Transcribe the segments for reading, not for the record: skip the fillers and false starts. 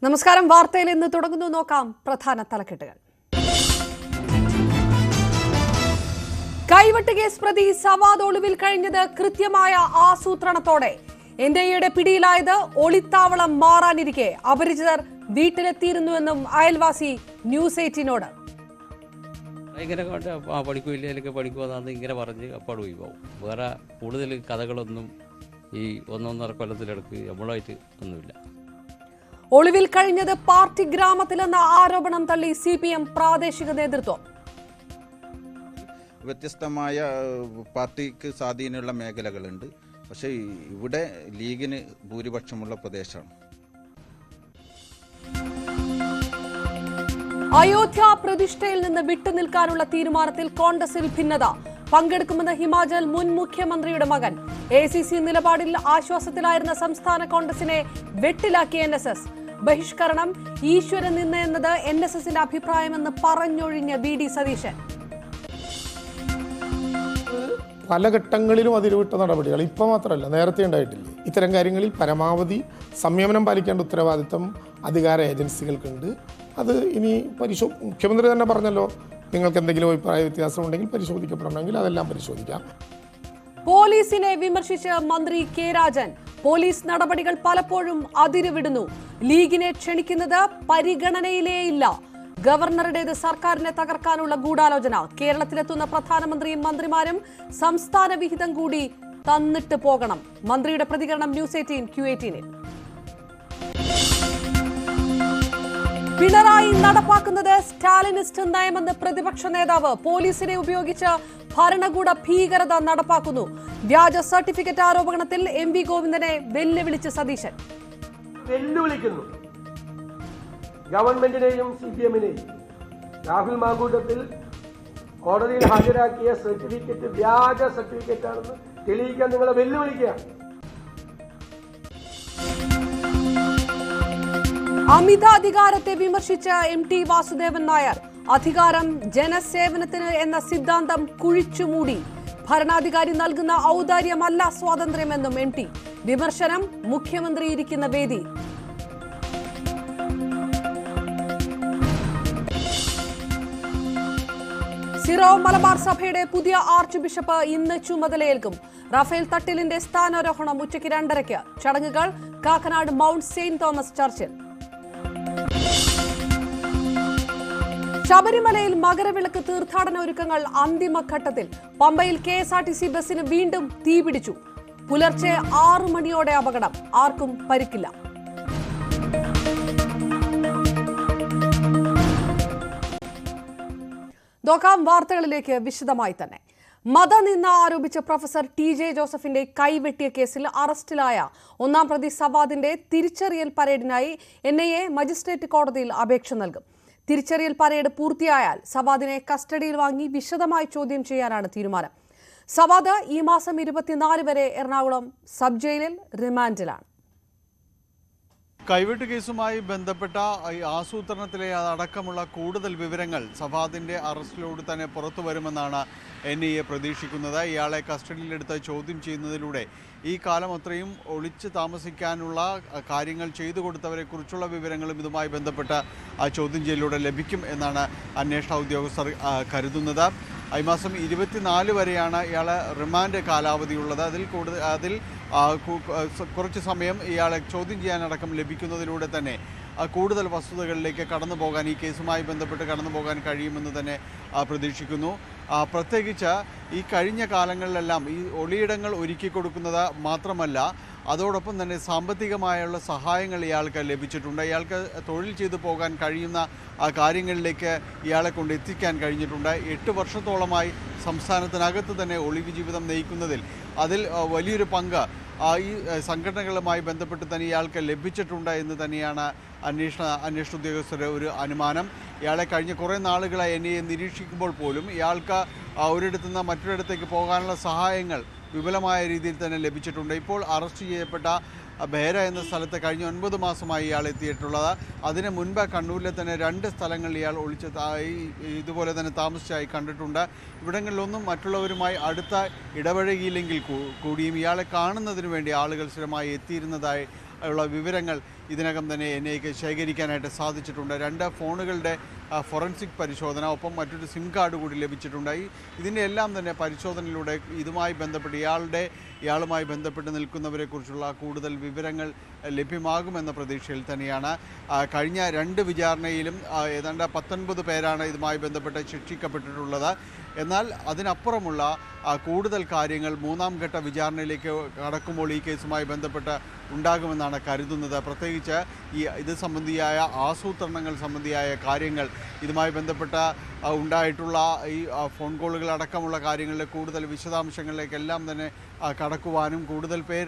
നമസ്കാരം. വാർത്തയിൽ ഇന്ന് തുടങ്ങുന്നു. നോക്കാം പ്രധാന തലക്കെട്ടുകൾ. കൈവെട്ട് കേസ് പ്രതി സവാദ് ഒളിവിൽ കഴിഞ്ഞത് കൃത്യമായ ആസൂത്രണത്തോടെ. എൻഐഎയുടെ പിടിയിലായത് ഒളിത്താവളം മാറാനിരിക്കെ അപരിചിതർ വീട്ടിലെത്തിയിരുന്നുവെന്നും അയൽവാസി ന്യൂസ് 18നോട്. ഇങ്ങനെ പഠിക്കില്ല അല്ലെങ്കിൽ പഠിക്കുമെന്നാന്ന് ഇങ്ങനെ പറഞ്ഞ് അപ്പാട് പോയി പോകും. വേറെ കൂടുതൽ കഥകളൊന്നും ഈ ഒന്നൊന്നര കൊല്ലത്തിലെടുക്ക് നമ്മളായിട്ട് ഒന്നുമില്ല. ഒളിവിൽ കഴിഞ്ഞത് പാർട്ടി ഗ്രാമത്തിലെന്ന ആരോപണം തള്ളി CPM പ്രാദേശിക നേതൃത്വം. വ്യത്യസ്തമായ പാർട്ടിക്ക് സ്വാധീനമുള്ള മേഖലകളുണ്ട്. പക്ഷേ ഇവിടെ ലീഗിന് ഭൂരിപക്ഷമുള്ള പ്രദേശമാണ്. അയോധ്യ പ്രതിഷ്ഠയിൽ നിന്ന് വിട്ടുനിൽക്കാനുള്ള തീരുമാനത്തിൽ കോൺഗ്രസിൽ ഭിന്നത. പങ്കെടുക്കുമെന്ന് ഹിമാചൽ മുൻ മുഖ്യമന്ത്രിയുടെ മകൻ. ACC നിലപാടിൽ ആശ്വാസത്തിലായിരുന്ന സംസ്ഥാന കോൺഗ്രസിനെ വെട്ടിലാക്കിയ NSS. ബഹിഷ്കരണം ഈശ്വരൻ നിന്ന് എന്നത് NSSന്റെ അഭിപ്രായമെന്ന് പറഞ്ഞൊഴിഞ്ഞ VD സതീശൻ. പല ഘട്ടങ്ങളിലും അതിരുവിട്ട നടപടികൾ ഇപ്പം മാത്രമല്ല, നേരത്തെ ഉണ്ടായിട്ടില്ല. ഇത്തരം കാര്യങ്ങളിൽ പരമാവധി സംയമനം പാലിക്കേണ്ട ഉത്തരവാദിത്തം അധികാര ഏജൻസികൾക്കുണ്ട്. അത് ഇനി മുഖ്യമന്ത്രി തന്നെ പറഞ്ഞല്ലോ, നിങ്ങൾക്ക് എന്തെങ്കിലും അഭിപ്രായ വ്യത്യാസം ഉണ്ടെങ്കിൽ പരിശോധിക്കപ്പെടണമെങ്കിൽ അതെല്ലാം പരിശോധിക്കാം. പോലീസിനെ വിമർശിച്ച് മന്ത്രി K രാജൻ. പോലീസ് നടപടികൾ പലപ്പോഴും അതിരുവിടുന്നു. ലീഗിനെ ക്ഷണിക്കുന്നത് പരിഗണനയിലേയില്ല. ഗവർണറുടേത് സർക്കാരിനെ തകർക്കാനുള്ള ഗൂഢാലോചന. കേരളത്തിലെത്തുന്ന പ്രധാനമന്ത്രിയും മന്ത്രിമാരും സംസ്ഥാന വിഹിതം കൂടി തന്നിട്ട് പോകണം. മന്ത്രിയുടെ പ്രതികരണം ന്യൂസ് 18 Q18. പിണറായി നടപ്പാക്കുന്നത് സ്റ്റാലിനിസ്റ്റ് നയമെന്ന് പ്രതിപക്ഷ നേതാവ്. പോലീസിനെ ഉപയോഗിച്ച് ഭരണകൂട ഭീകരത നടപ്പാക്കുന്നു. വ്യാജ സർട്ടിഫിക്കറ്റ് ആരോപണത്തിൽ MV ഗോവിന്ദനെ വെല്ലുവിളിച്ച് സതീശൻ. വെല്ലുവിളിക്കുന്നു ഗവൺമെന്റിനെയും CPMനെയും. രാഹുൽ മാങ്കൂട്ടത്തിൽ കോടതിയിൽ ഹാജരാക്കിയ സർട്ടിഫിക്കറ്റ് വ്യാജ സർട്ടിഫിക്കറ്റ് ആണെന്ന് തെളിയിക്കാൻ നിങ്ങളെ വെല്ലുവിളിക്കുക. അമിതാധികാരത്തെ വിമർശിച്ച MT വാസുദേവൻ നായർ. അധികാരം ജനസേവനത്തിന് എന്ന സിദ്ധാന്തം കുഴിച്ചുമൂടി. ഭരണാധികാരി നൽകുന്ന ഔദാര്യമല്ല സ്വാതന്ത്ര്യമെന്നും MT. വിമർശനം മുഖ്യമന്ത്രി ഇരിക്കുന്ന വേദി. സിറോ മലബാർ സഭയുടെ പുതിയ ആർച്ച് ബിഷപ്പ് ഇന്ന് ചുമതലയേൽക്കും. റഫേൽ തട്ടിലിന്റെ സ്ഥാനാരോഹണം ഉച്ചയ്ക്ക് 2:30. ചടങ്ങുകൾ കാക്കനാട് മൗണ്ട് സെയിന്റ് തോമസ് ചർച്ചിൽ. ശബരിമലയിൽ മകരവിളക്ക് തീർത്ഥാടന ഒരുക്കങ്ങൾ അന്തിമഘട്ടത്തിൽ. പമ്പയിൽ KSRTC ബസിന് വീണ്ടും തീപിടിച്ചു. പുലർച്ചെ 6 മണിയോടെ അപകടം. ആർക്കും പരിക്കില്ല. നോക്കാം വാർത്തകളിലേക്ക് വിശദമായി തന്നെ. മതനിന്ദ ആരോപിച്ച പ്രൊഫസർ TJ ജോസഫിന്റെ കൈവെട്ടിയ കേസിൽ അറസ്റ്റിലായ ഒന്നാം പ്രതി സവാദിന്റെ തിരിച്ചറിയൽ പരേഡിനായി NIA മജിസ്ട്രേറ്റ് കോടതിയിൽ അപേക്ഷ നൽകും. തിരിച്ചറിയൽ പരേഡ് പൂർത്തിയായാൽ സവാദിനെ കസ്റ്റഡിയിൽ വാങ്ങി വിശദമായി ചോദ്യം ചെയ്യാനാണ് തീരുമാനം. സവാദ് ഈ മാസം 24 വരെ എറണാകുളം സബ് ജയിലിൽ റിമാൻഡിലാണ്. കൈവെട്ട് കേസുമായി ബന്ധപ്പെട്ട ആസൂത്രണത്തിലെ അടക്കമുള്ള കൂടുതൽ വിവരങ്ങൾ സവാദിന്റെ അറസ്റ്റിലൂടെ തന്നെ പുറത്തു വരുമെന്നാണ് NIA പ്രതീക്ഷിക്കുന്നത്. ഇയാളെ കസ്റ്റഡിയിലെടുത്ത് ചോദ്യം ചെയ്യുന്നതിലൂടെ ഈ കാലം അത്രയും ഒളിച്ച് താമസിക്കാനുള്ള കാര്യങ്ങൾ ചെയ്തു കൊടുത്തവരെക്കുറിച്ചുള്ള വിവരങ്ങളും ഇതുമായി ബന്ധപ്പെട്ട ചോദ്യം ചെയ്യലിലൂടെ ലഭിക്കും എന്നാണ് അന്വേഷണ ഉദ്യോഗസ്ഥർ കരുതുന്നത്. ഈ മാസം 24 വരെയാണ് ഇയാളെ റിമാൻഡ് കാലാവധിയുള്ളത്. അതിൽ കുറച്ച് സമയം ഇയാളെ ചോദ്യം ചെയ്യാനടക്കം ലഭിക്കുന്നതിലൂടെ തന്നെ കൂടുതൽ വസ്തുതകളിലേക്ക് കടന്നു പോകാൻ, ഈ കേസുമായി ബന്ധപ്പെട്ട് കടന്നു പോകാൻ കഴിയുമെന്ന് തന്നെ പ്രതീക്ഷിക്കുന്നു. പ്രത്യേകിച്ച് ഈ കഴിഞ്ഞ കാലങ്ങളിലെല്ലാം ഈ ഒളിയിടങ്ങൾ ഒരുക്കി കൊടുക്കുന്നത് മാത്രമല്ല, അതോടൊപ്പം തന്നെ സാമ്പത്തികമായുള്ള സഹായങ്ങൾ ഇയാൾക്ക് ലഭിച്ചിട്ടുണ്ട്. ഇയാൾക്ക് തൊഴിൽ ചെയ്തു പോകാൻ കഴിയുന്ന കാര്യങ്ങളിലേക്ക് ഇയാളെ കൊണ്ട് എത്തിക്കാൻ കഴിഞ്ഞിട്ടുണ്ട്. 8 വർഷത്തോളമായി സംസ്ഥാനത്തിനകത്ത് തന്നെ ഒളിവ് ജീവിതം നയിക്കുന്നതിൽ അതിൽ വലിയൊരു പങ്ക് ഈ സംഘടനകളുമായി ബന്ധപ്പെട്ട് തന്നെ ഇയാൾക്ക് ലഭിച്ചിട്ടുണ്ട് എന്ന് തന്നെയാണ് അന്വേഷണ ഉദ്യോഗസ്ഥരുടെ ഒരു അനുമാനം. ഇയാളെ കഴിഞ്ഞ കുറേ നാളുകളായി NIA നിരീക്ഷിക്കുമ്പോൾ പോലും ഇയാൾക്ക് ഒരിടത്തു നിന്ന് മറ്റൊരിടത്തേക്ക് പോകാനുള്ള സഹായങ്ങൾ വിപുലമായ രീതിയിൽ തന്നെ ലഭിച്ചിട്ടുണ്ട്. ഇപ്പോൾ അറസ്റ്റ് ചെയ്യപ്പെട്ട ബേര എന്ന സ്ഥലത്ത് കഴിഞ്ഞ 9 മാസമായി ഇയാൾ എത്തിയിട്ടുള്ളത്. അതിന് മുൻപ് കണ്ണൂരിലെ തന്നെ 2 സ്ഥലങ്ങളിൽ ഇയാൾ ഇതുപോലെ തന്നെ താമസിച്ചായി കണ്ടിട്ടുണ്ട്. ഇവിടങ്ങളിലൊന്നും മറ്റുള്ളവരുമായി അടുത്ത ഇടപഴകിയില്ലെങ്കിൽ കൂടിയും ഇയാളെ കാണുന്നതിന് വേണ്ടി ആളുകൾ സ്ഥിരമായി എത്തിയിരുന്നതായി ഉള്ള വിവരങ്ങൾ ഇതിനകം തന്നെ NIAക്ക് ശേഖരിക്കാനായിട്ട് സാധിച്ചിട്ടുണ്ട്. 2 ഫോണുകളുടെ ഫോറൻസിക് പരിശോധന, ഒപ്പം മറ്റൊരു സിം കാർഡ് കൂടി ലഭിച്ചിട്ടുണ്ട്. ഇതിൻ്റെ എല്ലാം തന്നെ പരിശോധനയിലൂടെ ഇതുമായി ബന്ധപ്പെട്ട് ഇയാളുമായി ബന്ധപ്പെട്ട് നിൽക്കുന്നവരെക്കുറിച്ചുള്ള കൂടുതൽ വിവരങ്ങൾ ലഭ്യമാകുമെന്ന പ്രതീക്ഷയിൽ തന്നെയാണ്. കഴിഞ്ഞ 2 വിചാരണയിലും ഏതാണ്ട് 19 പേരാണ് ഇതുമായി ബന്ധപ്പെട്ട് ശിക്ഷിക്കപ്പെട്ടിട്ടുള്ളത്. എന്നാൽ അതിനപ്പുറമുള്ള കൂടുതൽ കാര്യങ്ങൾ 3ാം ഘട്ട വിചാരണയിലേക്ക് കടക്കുമ്പോൾ ഈ കേസുമായി ബന്ധപ്പെട്ട് ഉണ്ടാകുമെന്നാണ് കരുതുന്നത്. പ്രത്യേകിച്ച് ഇത് സംബന്ധിയായ ആസൂത്രണങ്ങൾ സംബന്ധിയായ കാര്യങ്ങൾ, ഇതുമായി ബന്ധപ്പെട്ട ഉണ്ടായിട്ടുള്ള ഈ ഫോൺ കോളുകൾ അടക്കമുള്ള കാര്യങ്ങളിലെ കൂടുതൽ വിശദാംശങ്ങളിലേക്കെല്ലാം തന്നെ കടക്കുവാനും കൂടുതൽ പേർ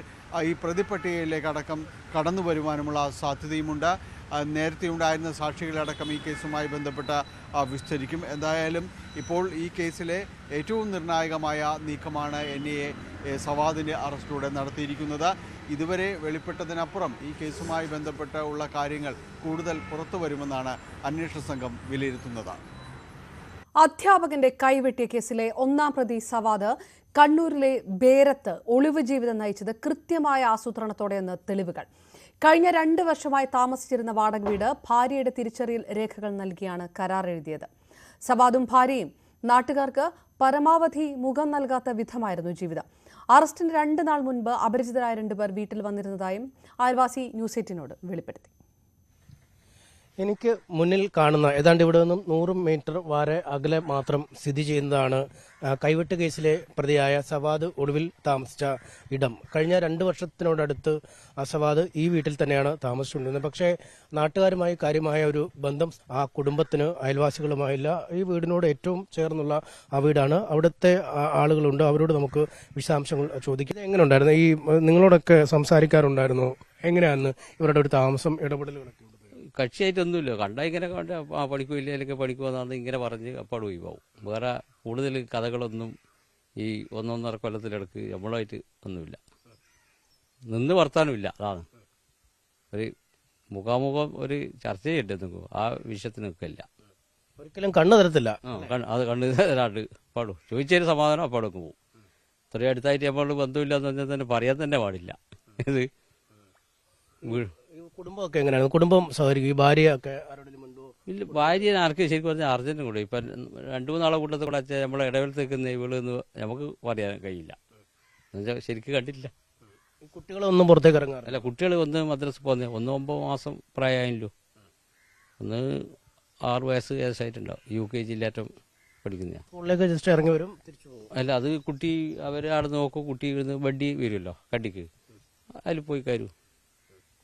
ഈ പ്രതിപട്ടികയിലേക്ക് അടക്കം കടന്നു വരുവാനുമുള്ള സാധ്യതയുമുണ്ട്. നേരത്തെ ഉണ്ടായിരുന്ന സാക്ഷികളടക്കം ഈ കേസുമായി ബന്ധപ്പെട്ട് വിസ്തരിക്കും. എന്തായാലും ഇപ്പോൾ ഈ കേസിലെ ഏറ്റവും നിർണായകമായ നീക്കമാണ് NIA സവാദിൻ്റെ അറസ്റ്റിലൂടെ നടത്തിയിരിക്കുന്നത്. ഇതുവരെ വെളിപ്പെട്ടതിനപ്പുറം ഈ കേസുമായി ബന്ധപ്പെട്ട് ഉള്ള കാര്യങ്ങൾ കൂടുതൽ പുറത്തു വരുമെന്നാണ് അന്വേഷണ സംഘം വിലയിരുത്തുന്നത്. അധ്യാപകന്റെ കൈവെട്ടിയ കേസിലെ 1ാം പ്രതി സവാദ് കണ്ണൂരിലെ ബേരത്ത് ഒളിവ് ജീവിതം നയിച്ചത് കൃത്യമായ ആസൂത്രണത്തോടെയെന്ന് തെളിവുകൾ. കഴിഞ്ഞ 2 വർഷമായി താമസിച്ചിരുന്ന വാടക വീട് ഭാര്യയുടെ തിരിച്ചറിയൽ രേഖകൾ നൽകിയാണ് കരാർ എഴുതിയത്. സവാദും ഭാര്യയും നാട്ടുകാർക്ക് പരമാവധി മുഖം നൽകാത്ത വിധമായിരുന്നു ജീവിതം. അറസ്റ്റിന് 2 നാൾ മുൻപ് അപരിചിതരായ 2 പേർ വീട്ടിൽ വന്നിരുന്നതായും അയൽവാസി ന്യൂസ് 8നോട് വെളിപ്പെടുത്തി. എനിക്ക് മുന്നിൽ കാണുന്ന ഏതാണ്ട് ഇവിടെ നിന്നും 100 മീറ്റർ വരെ അകലെ മാത്രം സ്ഥിതി ചെയ്യുന്നതാണ് കൈവെട്ട് കേസിലെ പ്രതിയായ സവാദ് ഒടുവിൽ താമസിച്ച ഇടം. കഴിഞ്ഞ 2 വർഷത്തിനോടടുത്ത് സവാദ് ഈ വീട്ടിൽ തന്നെയാണ് താമസിച്ചുകൊണ്ടിരുന്നത്. പക്ഷേ നാട്ടുകാരുമായി കാര്യമായ ഒരു ബന്ധം ആ കുടുംബത്തിന് അയൽവാസികളുമായില്ല. ഈ വീടിനോട് ഏറ്റവും ചേർന്നുള്ള ആ വീടാണ്. അവിടുത്തെ ആളുകളുണ്ട്, അവരോട് നമുക്ക് വിശദാംശങ്ങൾ ചോദിക്കുന്നത്. എങ്ങനെ ഉണ്ടായിരുന്നു? ഈ നിങ്ങളോടൊക്കെ സംസാരിക്കാറുണ്ടായിരുന്നു? എങ്ങനെയായിരുന്നു ഇവരുടെ ഒരു താമസം, ഇടപെടലുകളൊക്കെ? കക്ഷിയായിട്ടൊന്നുമില്ല. കണ്ടാൽ ഇങ്ങനെ കണ്ട് പഠിക്കില്ല, അല്ലെങ്കിൽ പഠിക്കുമെന്നാന്ന് ഇങ്ങനെ പറഞ്ഞ് അപ്പാട് പോയി പോകും. വേറെ കൂടുതൽ കഥകളൊന്നും ഈ 1.5 കൊല്ലത്തിലിടക്ക് നമ്മളുമായിട്ട് ഒന്നുമില്ല. നിന്ന് വർത്താനുമില്ല. അതാണ് ഒരു മുഖാമുഖം ഒരു ചർച്ച ചെയ്യട്ടെ നിൽക്കും. ആ വിഷയത്തിന് നിൽക്കില്ല. ഒരിക്കലും കണ്ണു തരത്തില്ല. അത് കണ്ണ് തരാണ്ട് പാടും. ചോദിച്ചതിന് സമാധാനം അപ്പാടൊക്കെ പോകും. ഇത്രയും അടുത്തായിട്ട് നമ്മൾ ബന്ധമില്ലാന്ന് പറഞ്ഞാൽ തന്നെ പറയാൻ തന്നെ പാടില്ല. ഇത് കുടുംബമൊക്കെ എങ്ങനെയാണ്? കുടുംബം സഹകരിക്കും? ഈ ഭാര്യയൊക്കെ ആരോടെങ്കിലും ഉണ്ടോ? ഇല്ല, ഭാര്യനെ ആർക്കും ശരിക്കും പറഞ്ഞാൽ അർജന്റും കൂടെ ഇപ്പം 2-3 ആളെ കൂട്ടത്തിൽ കൂടെ അച്ഛൻ നമ്മളെ ഇടവേളത്ത് നിൽക്കുന്ന ഇവളെന്ന് നമുക്ക് പറയാൻ കഴിയില്ല. എന്നുവെച്ചാൽ ശരിക്കും കണ്ടില്ല. കുട്ടികളൊന്നും പുറത്തേക്ക് ഇറങ്ങാറ്? അല്ല, കുട്ടികൾ ഒന്ന് മദ്രസ പോകുന്നത്, 9 മാസം പ്രായമായല്ലോ. ഒന്ന് 6 വയസ്സ് ഏകദേശമായിട്ടുണ്ടാവും. UKG-യിലേറ്റം പഠിക്കുന്ന. സ്കൂളിലേക്ക് ജസ്റ്റ് ഇറങ്ങി വരും, തിരിച്ചു പോകും. അല്ല, അത് കുട്ടി അവർ അവിടെ നോക്കും. കുട്ടി വണ്ടി വരുമല്ലോ കണ്ടിക്ക്, അതിൽ പോയി കയറും.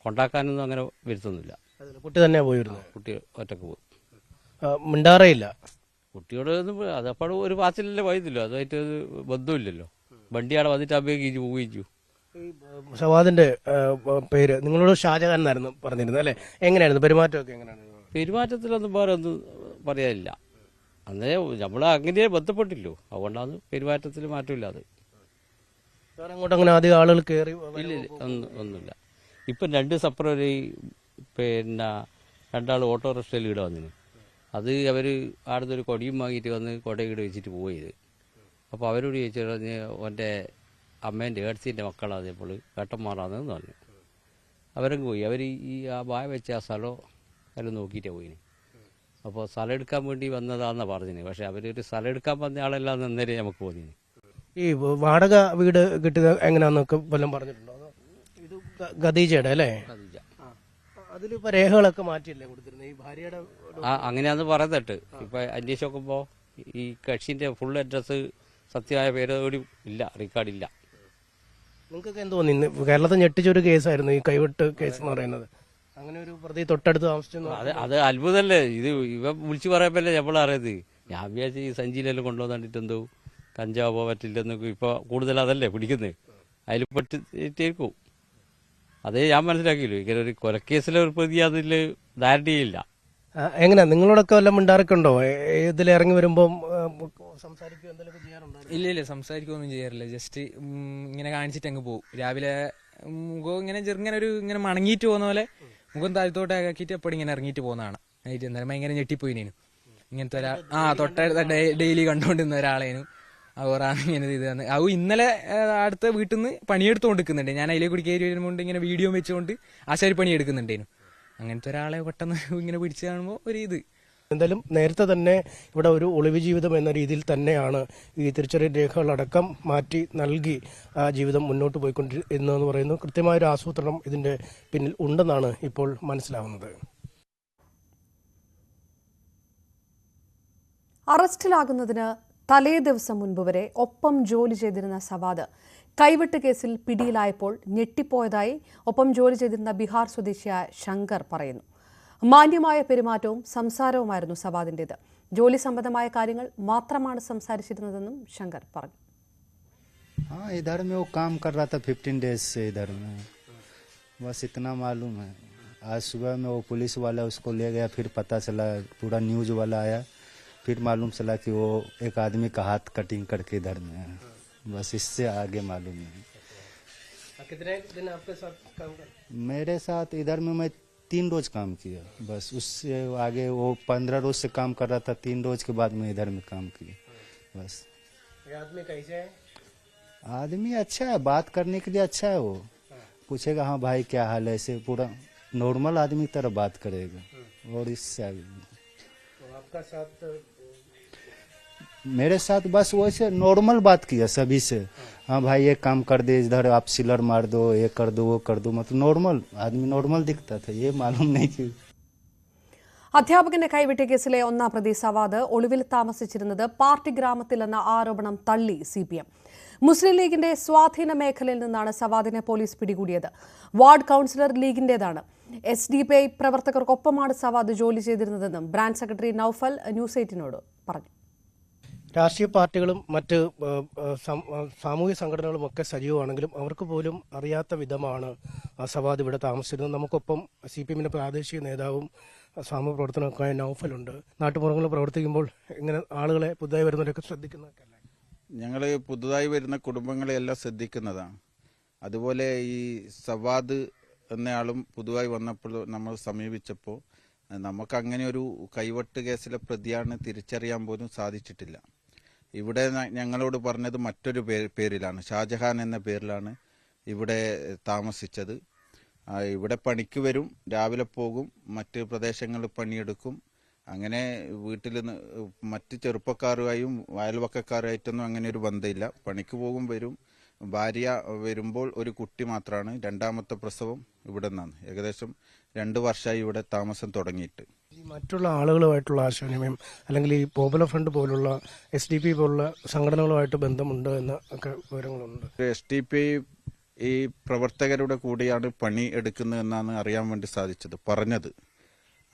കൊണ്ടാക്കാനൊന്നും അങ്ങനെ വരുത്തൊന്നുമില്ല. കുട്ടി തന്നെയാണ് പോയി വരുന്നത്? കുട്ടി ഒറ്റക്ക് പോകും. മിണ്ടാറേയില്ല കുട്ടിയോട് ഒന്നും. അതപ്പോഴും ഒരു പാച്ചിലല്ലേ വൈകില്ലോ, അതുമായിട്ട് ബന്ധമില്ലല്ലോ. വണ്ടി അവിടെ വന്നിട്ട് അപേക്ഷിച്ചു പോവുകയും. സവാദിന്റെ പേര് നിങ്ങളോട് ഷാജഹാൻ എന്നായിരുന്നു പറഞ്ഞിരുന്നത് അല്ലേ? എങ്ങനെയായിരുന്നു പെരുമാറ്റമൊക്കെ? എങ്ങനെയാണ്? പെരുമാറ്റത്തിലൊന്നും വേറെ ഒന്നും പറയാനില്ല. അന്നേ നമ്മൾ അങ്ങനെ ബന്ധപ്പെട്ടില്ലോ, അതുകൊണ്ടാണ് പെരുമാറ്റത്തിൽ മാറ്റമില്ലാതെ. വേറെ അങ്ങോട്ട് അങ്ങനെ ആദ്യം ആളുകൾ കയറി? ഇല്ല, ഒന്നുമില്ല. ഇപ്പം 2 സെപ്പറേറ്റ് പിന്നെ 2 ആൾ ഓട്ടോറിക്ഷയിൽ ഇവിടെ വന്നിന്. അത് അവർ ആടുന്ന ഒരു കൊടിയും വാങ്ങിയിട്ട് വന്ന് കൊടയുടെ വെച്ചിട്ട് പോയത്. അപ്പോൾ അവരോട് ചോദിച്ചു പറഞ്ഞ് ഓൻ്റെ അമ്മേൻ്റെ ഏടത്തിൻ്റെ മക്കളാണ് ഇപ്പോൾ ഏട്ടന്മാരാണെന്ന് പറഞ്ഞു. അവരും പോയി. അവർ ഈ ആ വായ വെച്ച ആ സ്ഥലം എല്ലാം നോക്കിയിട്ടാണ് പോയിന്. അപ്പോൾ സ്ഥലം എടുക്കാൻ വേണ്ടി വന്നതാണെന്നാണ് പറഞ്ഞത്. പക്ഷേ അവരൊരു സ്ഥലം എടുക്കാൻ വന്ന ആളെല്ലാം അന്നേരം നമുക്ക് തോന്നിന്. ഈ വാടക വീട് കിട്ടുക എങ്ങനെയാണെന്നൊക്കെ വല്ലതും പറഞ്ഞിട്ടുണ്ടോ? ഇത് ഖദീജയുടെ അല്ലേ? അതിലിപ്പോൾ രേഖകളൊക്കെ മാറ്റിയല്ലേ കൊടുത്തിരുന്നത്? ഈ ഭാര്യയുടെ അങ്ങനെയാന്ന് പറയുന്നിട്ട്. ഇപ്പം അന്വേഷിച്ച് നോക്കുമ്പോൾ ഈ കക്ഷിൻ്റെ ഫുൾ അഡ്രസ്സ് സത്യമായ പേര് കൂടി ഇല്ല, റെക്കോർഡില്ല. നിങ്ങൾക്കൊക്കെ എന്ത് തോന്നി? കേരളത്തിൽ ഞെട്ടിച്ചൊരു കേസായിരുന്നു ഈ കൈവെട്ട് കേസ് എന്ന് പറയുന്നത്. അങ്ങനെ ഒരു പ്രതി തൊട്ടടുത്ത് താമസിച്ചു. അത് അത്ഭുതമല്ലേ ഇത്. ഇവ വിളിച്ചു പറയപ്പല്ലേ നമ്മളറിയത്. ഞാൻ വിചാരിച്ച് ഈ സഞ്ചിയിലെല്ലാം കൊണ്ടുവന്നിട്ട് എന്തോ കഞ്ചാവോ പറ്റില്ലെന്നൊക്കെ. ഇപ്പോൾ കൂടുതൽ അതല്ലേ പിടിക്കുന്നത്, അതിൽ പെട്ടിട്ടേക്കും. അതേ ഞാൻ മനസ്സിലാക്കിയല്ലോ. ഇങ്ങനെ ഒരു കൊലക്കേസിലെ ഒരു പ്രതി അതിൽ ധാരണയില്ല. എങ്ങനെയാ നിങ്ങളോടൊക്കെ വല്ല മിണ്ടാറൊക്കെ ഉണ്ടോ? ഇതിൽ ഇറങ്ങി വരുമ്പോൾ സംസാരിക്കുക എന്തെങ്കിലും ചെയ്യാറുണ്ടോ? ഇല്ല, സംസാരിക്കുകയൊന്നും ചെയ്യാറില്ല. ജസ്റ്റ് ഇങ്ങനെ കാണിച്ചിട്ട് അങ്ങ് പോകും. രാവിലെ മുഖം ഇങ്ങനെ ഇങ്ങനെ മണങ്ങിയിട്ട് പോകുന്ന പോലെ മുഖം താഴത്തോട്ട് ആക്കിയിട്ട് എപ്പോഴും ഇങ്ങനെ ഇറങ്ങിയിട്ട് പോകുന്നതാണ്. നൈറ്റ് എന്തായാലും ഭയങ്കര ഞെട്ടിപ്പോയിനു. ഇങ്ങനത്തെ തൊട്ടടുത്ത ഡെയിലി കണ്ടുകൊണ്ടിരുന്ന ഒരാളേനു. അവറാണ് ഇങ്ങനെ ഇത് തന്നെ. അവ ഇന്നലെ അടുത്ത വീട്ടിൽ നിന്ന് പണിയെടുത്തുകൊണ്ട് നിൽക്കുന്നുണ്ട്. ഞാൻ അതിലേക്ക് കൂടി കയറി വരുമ്പോൾ ഇങ്ങനെ വീഡിയോ വെച്ചുകൊണ്ട് ആശാരി പണി എടുക്കുന്നുണ്ടേനു. അങ്ങനത്തെ ഒരാളെ പെട്ടെന്ന് ഇങ്ങനെ പിടിച്ച് കാണുമ്പോൾ ഒരു ഇത്. എന്തായാലും നേരത്തെ തന്നെ ഇവിടെ ഒരു ഒളിവ് ജീവിതം എന്ന രീതിയിൽ തന്നെയാണ് ഈ തിരിച്ചറിയൽ രേഖകളടക്കം മാറ്റി നൽകി ആ ജീവിതം മുന്നോട്ട് പോയിക്കൊണ്ടിരുന്നതെന്ന് പറയുന്നു. കൃത്യമായൊരു ആസൂത്രണം ഇതിന്റെ പിന്നിൽ ഉണ്ടെന്നാണ് ഇപ്പോൾ മനസ്സിലാവുന്നത്. അറസ്റ്റിലാകുന്നതിന് തലേ ദിവസം മുൻപ് വരെ ഒപ്പം ജോലി ചെയ്തിരുന്ന സവാദ് കൈവെട്ട് കേസിൽ പിടിയിലായപ്പോൾ ഞെട്ടിപ്പോയതായി ഒപ്പം ജോലി ചെയ്തിരുന്ന ബീഹാർ സ്വദേശിയായ ശങ്കർ പറയുന്നു. മാന്യമായ പെരുമാറ്റവും സംസാരവുമായിരുന്നു സവാദിന്റേത്. ജോലി സംബന്ധമായ കാര്യങ്ങൾ മാത്രമാണ് സംസാരിച്ചിരുന്നതെന്നും ശങ്കർ പറഞ്ഞു. हाँ, इधर में वो काम कर रहा था 15 डेज से इधर में, बस इतना मालूम है। आज सुबह में वो पुलिस वाला उसको ले गया, फिर पता चला, पूरा न्यूज वाला आया, फिर मालूम चला कि वो एक आदमी का हाथ कटिंग करके इधर में है। बस इससे आगे मालूम नहीं। कितने दिन आपके साथ काम कर? मेरे साथ इधर में मैं 3 रोज काम किया, बस उससे आगे वो 15 रोज से काम कर रहा था। 3 रोज के बाद मैं इधर में काम किया बस। ये आदमी कैसे है? आदमी अच्छा है, बात करने के लिए अच्छा है। वो पूछेगा हाँ भाई क्या हाल है, ऐसे पूरा नॉर्मल आदमी की तरह बात करेगा। और इससे आगे तो आपका साथ मेरे साथ बस वैसे नॉर्मल बात किया सभी से। हाँ भाई ये काम कर दे, इधर आप सिलर मार दो, ये कर दो, वो कर दो, मतलब नॉर्मल आदमी नॉर्मल दिखता था। ये मालूम नहीं कि അധ്യാപകന്റെ കൈവെട്ടിയ കേസിലെ ഒന്നാം പ്രതി സവാദ് ഒളിവിൽ താമസിച്ചിരുന്നത് പാർട്ടി ഗ്രാമത്തിലെന്ന ആരോപണം തള്ളി CPM. മുസ്ലിം ലീഗിന്റെ സ്വാധീന മേഖലയിൽ നിന്നാണ് സവാദിനെ പോലീസ് പിടികൂടിയത്. വാർഡ് കൌൺസിലർ ലീഗിന്റേതാണ്. SDPI പ്രവർത്തകർക്കൊപ്പമാണ് സവാദ് ജോലി ചെയ്തിരുന്നതെന്നും ബ്രാഞ്ച് സെക്രട്ടറി നൌഫൽ ന്യൂസ് 8നോട് പറഞ്ഞു. രാഷ്ട്രീയ പാർട്ടികളും മറ്റ് സാമൂഹിക സംഘടനകളും ഒക്കെ സജീവമാണെങ്കിലും അവർക്ക് പോലും അറിയാത്ത വിധമാണ് സവാദ് ഇവിടെ താമസിച്ചിരുന്നത്. നമുക്കൊപ്പം CPMന്റെ പ്രാദേശിക നേതാവും സാമൂഹ്യ പ്രവർത്തനമൊക്കെ നൌഫലുണ്ട്. നാട്ടുപുറങ്ങളിൽ പ്രവർത്തിക്കുമ്പോൾ ഇങ്ങനെ ആളുകളെ പുതുതായി വരുന്നവരൊക്കെ ശ്രദ്ധിക്കുന്നതൊക്കെ ഞങ്ങൾ പുതുതായി വരുന്ന കുടുംബങ്ങളെയെല്ലാം ശ്രദ്ധിക്കുന്നതാണ്. അതുപോലെ ഈ സവാദ് എന്നയാളും പുതുതായി വന്നപ്പോൾ നമ്മൾ സമീപിച്ചപ്പോൾ നമുക്ക് അങ്ങനെ ഒരു കൈവെട്ട് കേസിലെ പ്രതിയാണ് തിരിച്ചറിയാൻ പോലും സാധിച്ചിട്ടില്ല. ഇവിടെ ഞങ്ങളോട് പറഞ്ഞത് മറ്റൊരു പേരിലാണ്, ഷാജഹാൻ എന്ന പേരിലാണ് ഇവിടെ താമസിച്ചത്. ഇവിടെ പണിക്ക് വരും, രാവിലെ പോകും, മറ്റ് പ്രദേശങ്ങളിൽ പണിയെടുക്കും. അങ്ങനെ വീട്ടിൽ മറ്റ് ചെറുപ്പക്കാരുമായും അയൽവക്കക്കാരുമായിട്ടൊന്നും അങ്ങനെ ഒരു ബന്ധമില്ല. പണിക്ക് പോകും, വരും. ഭാര്യ വരുമ്പോൾ ഒരു കുട്ടി മാത്രമാണ്. രണ്ടാമത്തെ പ്രസവം ഇവിടെ നിന്നാണ്. ഏകദേശം 2 വർഷമായി ഇവിടെ താമസം തുടങ്ങിയിട്ട്. ഈ മറ്റുള്ള ആളുകളുമായിട്ടുള്ള ആശയവിനിമയം അല്ലെങ്കിൽ ഈ പോപ്പുലർ ഫ്രണ്ട് പോലുള്ള SDP പോലുള്ള സംഘടനകളുമായിട്ട് ബന്ധമുണ്ട് എന്ന ഒക്കെ വിവരങ്ങളുണ്ട്. SDP ഈ പ്രവർത്തകരുടെ കൂടെയാണ് പണി എടുക്കുന്നതെന്നാണ് അറിയാൻ വേണ്ടി സാധിച്ചത്, പറഞ്ഞത്.